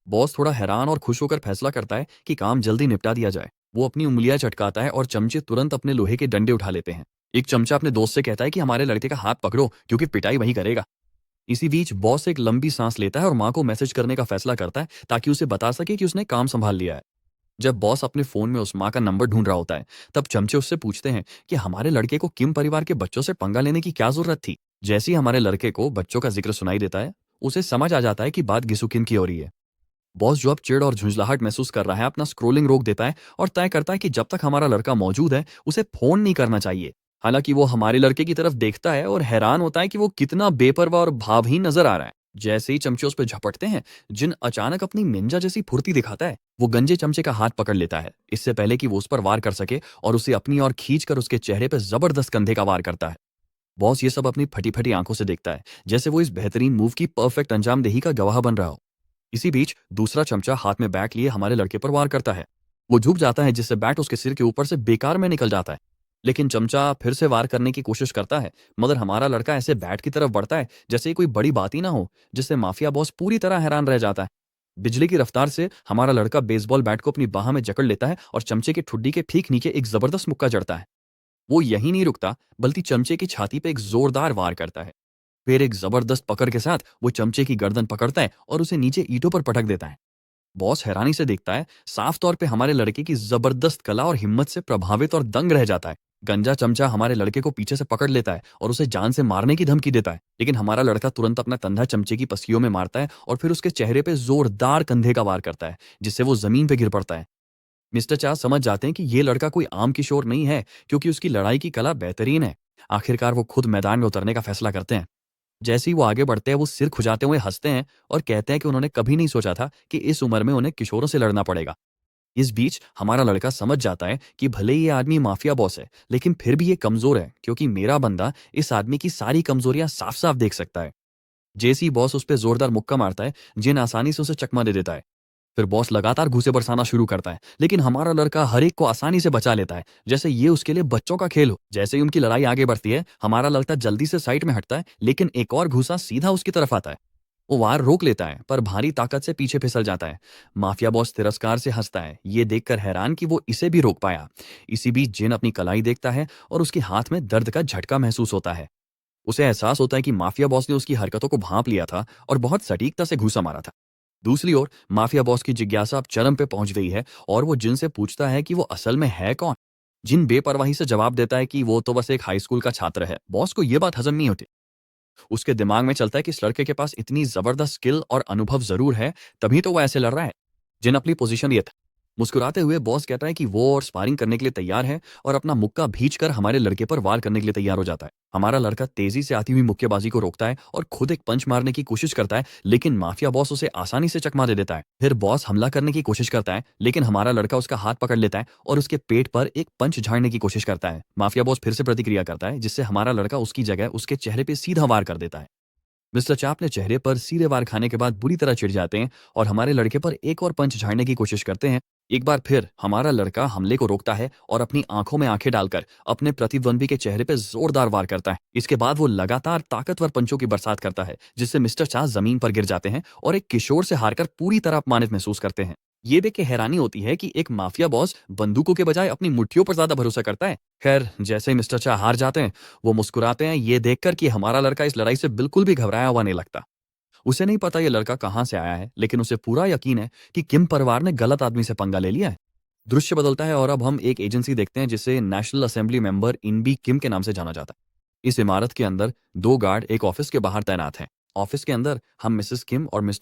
बॉस थोड़ा हैरान और खुश होकर फैसला करता है कि काम जल्दी निपटा दिया जाए। वो अपनी उंगलियां चटकाता है और चमचे तुरंत अपने लोहे के डंडे उठा लेते हैं। एक चमचा अपने दोस्त से कहता है कि हमारे लड़के का हाथ पकड़ो क्योंकि पिटाई वही करेगा। इसी बीच बॉस एक लंबी सांस लेता है और माँ को मैसेज करने का फैसला करता है ताकि उसे बता सके कि उसने काम संभाल लिया है। जब बॉस अपने फोन में उस माँ का नंबर ढूंढ रहा होता है तब चमचे उससे पूछते हैं कि हमारे लड़के को किम परिवार के बच्चों से पंगा लेने की क्या जरूरत थी। जैसे ही हमारे लड़के को बच्चों का जिक्र सुनाई देता है उसे समझ आ जाता है कि बात गिसुकिन की हो रही है। बॉस जो अब चिढ़ और झुंझलाहट महसूस कर रहा है अपना स्क्रोलिंग रोक देता है और तय करता है कि जब तक हमारा लड़का मौजूद है उसे फोन नहीं करना चाहिए। हालांकि वो हमारे लड़के की तरफ देखता है और हैरान होता है कि वो कितना बेपरवाह और भावहीन नजर आ रहा है। जैसे ही चमचे उस पर झपटते हैं जिन अचानक अपनी निंजा जैसी फुर्ती दिखाता है। वो गंजे चमचे का हाथ पकड़ लेता है इससे पहले कि वो उस पर वार कर सके और उसे अपनी ओर खींचकर उसके चेहरे पर जबरदस्त कंधे का वार करता है। बॉस ये सब अपनी फटी फटी आंखों से देखता है जैसे वो इस बेहतरीन मूव की परफेक्ट अंजामदेही का गवाह बन रहा हो। इसी बीच दूसरा चमचा हाथ में बैट लिए हमारे लड़के पर वार करता है। वो झुक जाता है जिससे बैट उसके सिर के ऊपर से बेकार में निकल जाता है। लेकिन चमचा फिर से वार करने की कोशिश करता है मगर हमारा लड़का ऐसे बैट की तरफ बढ़ता है जैसे कोई बड़ी बात ही ना हो, जिससे माफिया बॉस पूरी तरह हैरान रह जाता है। बिजली की रफ्तार से हमारा लड़का बेसबॉल बैट को अपनी बाह में जकड़ लेता है और चमचे के ठुड्डी के ठीक नीचे एक जबरदस्त मुक्का जड़ता है। वो यही नहीं रुकता बल्कि चमचे की छाती पे एक जोरदार वार करता है। फिर एक जबरदस्त पकड़ के साथ वो चमचे की गर्दन पकड़ता है और उसे नीचे ईंटों पर पटक देता है। बॉस हैरानी से देखता है, साफ तौर पे हमारे लड़के की जबरदस्त कला और हिम्मत से प्रभावित और दंग रह जाता है। गंजा चमचा हमारे लड़के को पीछे से पकड़ लेता है और उसे जान से मारने की धमकी देता है, लेकिन हमारा लड़का तुरंत अपना कंधा चमचे की पसलियों में मारता है और फिर उसके चेहरे पे जोरदार कंधे का वार करता है जिससे वो जमीन पे गिर पड़ता है। मिस्टर चा समझ जाते हैं कि ये लड़का कोई आम किशोर नहीं है क्योंकि उसकी लड़ाई की कला बेहतरीन है। आखिरकार वो खुद मैदान में उतरने का फैसला करते हैं। जैसे ही वो आगे बढ़ते हैं वो सिर खुजाते हुए हंसते हैं और कहते हैं कि उन्होंने कभी नहीं सोचा था कि इस उम्र में उन्हें किशोरों से लड़ना पड़ेगा। इस बीच हमारा लड़का समझ जाता है कि भले ही ये आदमी माफिया बॉस है, लेकिन फिर भी ये कमजोर है, क्योंकि मेरा बंदा इस आदमी की सारी कमजोरियां साफ साफ देख सकता है। जैसी बॉस उस पर जोरदार मुक्का मारता है, जिन आसानी से उसे चकमा दे देता है। फिर बॉस लगातार घूंसे बरसाना शुरू करता है, लेकिन हमारा लड़का हर एक को आसानी से बचा लेता है, जैसे ये उसके लिए बच्चों का खेल हो। जैसे ही उनकी लड़ाई आगे बढ़ती है, हमारा लड़का जल्दी से साइड में हटता है, लेकिन एक और घूसा सीधा उसकी तरफ आता है। वो वार रोक लेता है, पर भारी ताकत से पीछे फिसल जाता है। माफिया बॉस तिरस्कार से हंसता है, ये देखकर हैरान कि वो इसे भी रोक पाया। इसी बीच जिन अपनी कलाई देखता है और उसके हाथ में दर्द का झटका महसूस होता है। उसे एहसास होता है कि माफिया बॉस ने उसकी हरकतों को भांप लिया था और बहुत सटीकता से घूसा मारा था। दूसरी ओर माफिया बॉस की जिज्ञासा अब चरम पे पहुंच गई है और वो जिन से पूछता है कि वो असल में है कौन। जिन बेपरवाही से जवाब देता है कि वो तो बस एक हाई स्कूल का छात्र है। बॉस को यह बात हजम नहीं होती। उसके दिमाग में चलता है कि इस लड़के के पास इतनी जबरदस्त स्किल और अनुभव जरूर है, तभी तो वो ऐसे लड़ रहा है। जिन अपनी पोजीशन ये था। मुस्कुराते हुए बॉस कहता है कि वो और स्पारिंग करने के लिए तैयार है और अपना मुक्का भींचकर हमारे लड़के पर वार करने के लिए तैयार हो जाता है। हमारा लड़का तेजी से आती हुई मुक्केबाजी को रोकता है और खुद एक पंच मारने की कोशिश करता है, लेकिन माफिया बॉस उसे आसानी से चकमा दे देता है। फिर बॉस हमला करने की कोशिश करता है, लेकिन हमारा लड़का उसका हाथ पकड़ लेता है और उसके पेट पर एक पंच झाड़ने की कोशिश करता है। माफिया बॉस फिर से प्रतिक्रिया करता है, जिससे हमारा लड़का उसकी जगह उसके चेहरे पे सीधा वार कर देता है। मिस्टर चाप ने चेहरे पर सीधे वार खाने के बाद बुरी तरह चिढ़ जाते हैं और हमारे लड़के पर एक और पंच झाड़ने की कोशिश करते हैं। एक बार फिर हमारा लड़का हमले को रोकता है और अपनी आंखों में आंखें डालकर अपने प्रतिद्वंदी के चेहरे पर जोरदार वार करता है। इसके बाद वो लगातार ताकतवर पंचों की बरसात करता है, जिससे मिस्टर चा जमीन पर गिर जाते हैं और एक किशोर से हारकर पूरी तरह अपमानित महसूस करते हैं। ये देख के हैरानी होती है कि एक माफिया बॉस बंदूकों के बजाय अपनी मुट्ठियों पर ज्यादा भरोसा करता है। खैर, जैसे ही मिस्टर चा हार जाते हैं, वो मुस्कुराते हैं, ये देखकर कि हमारा लड़का इस लड़ाई से बिल्कुल भी घबराया हुआ नहीं लगता। उसे नहीं पता ये लड़का कहाँ से आया है, लेकिन उसे पूरा यकीन है कि किम परिवार ने गलत आदमी से पंगा ले लिया है। दृश्य बदलता है और अब हम एक एजेंसी देखते हैं जिसे नेशनल असेंबली मेंबर इनबी किम के नाम से जाना जाता है। इस इमारत के अंदर दो गार्ड एक ऑफिस के बाहर तैनात हैं। ऑफिस के अंदर हम मिसेस किम और मिस्टर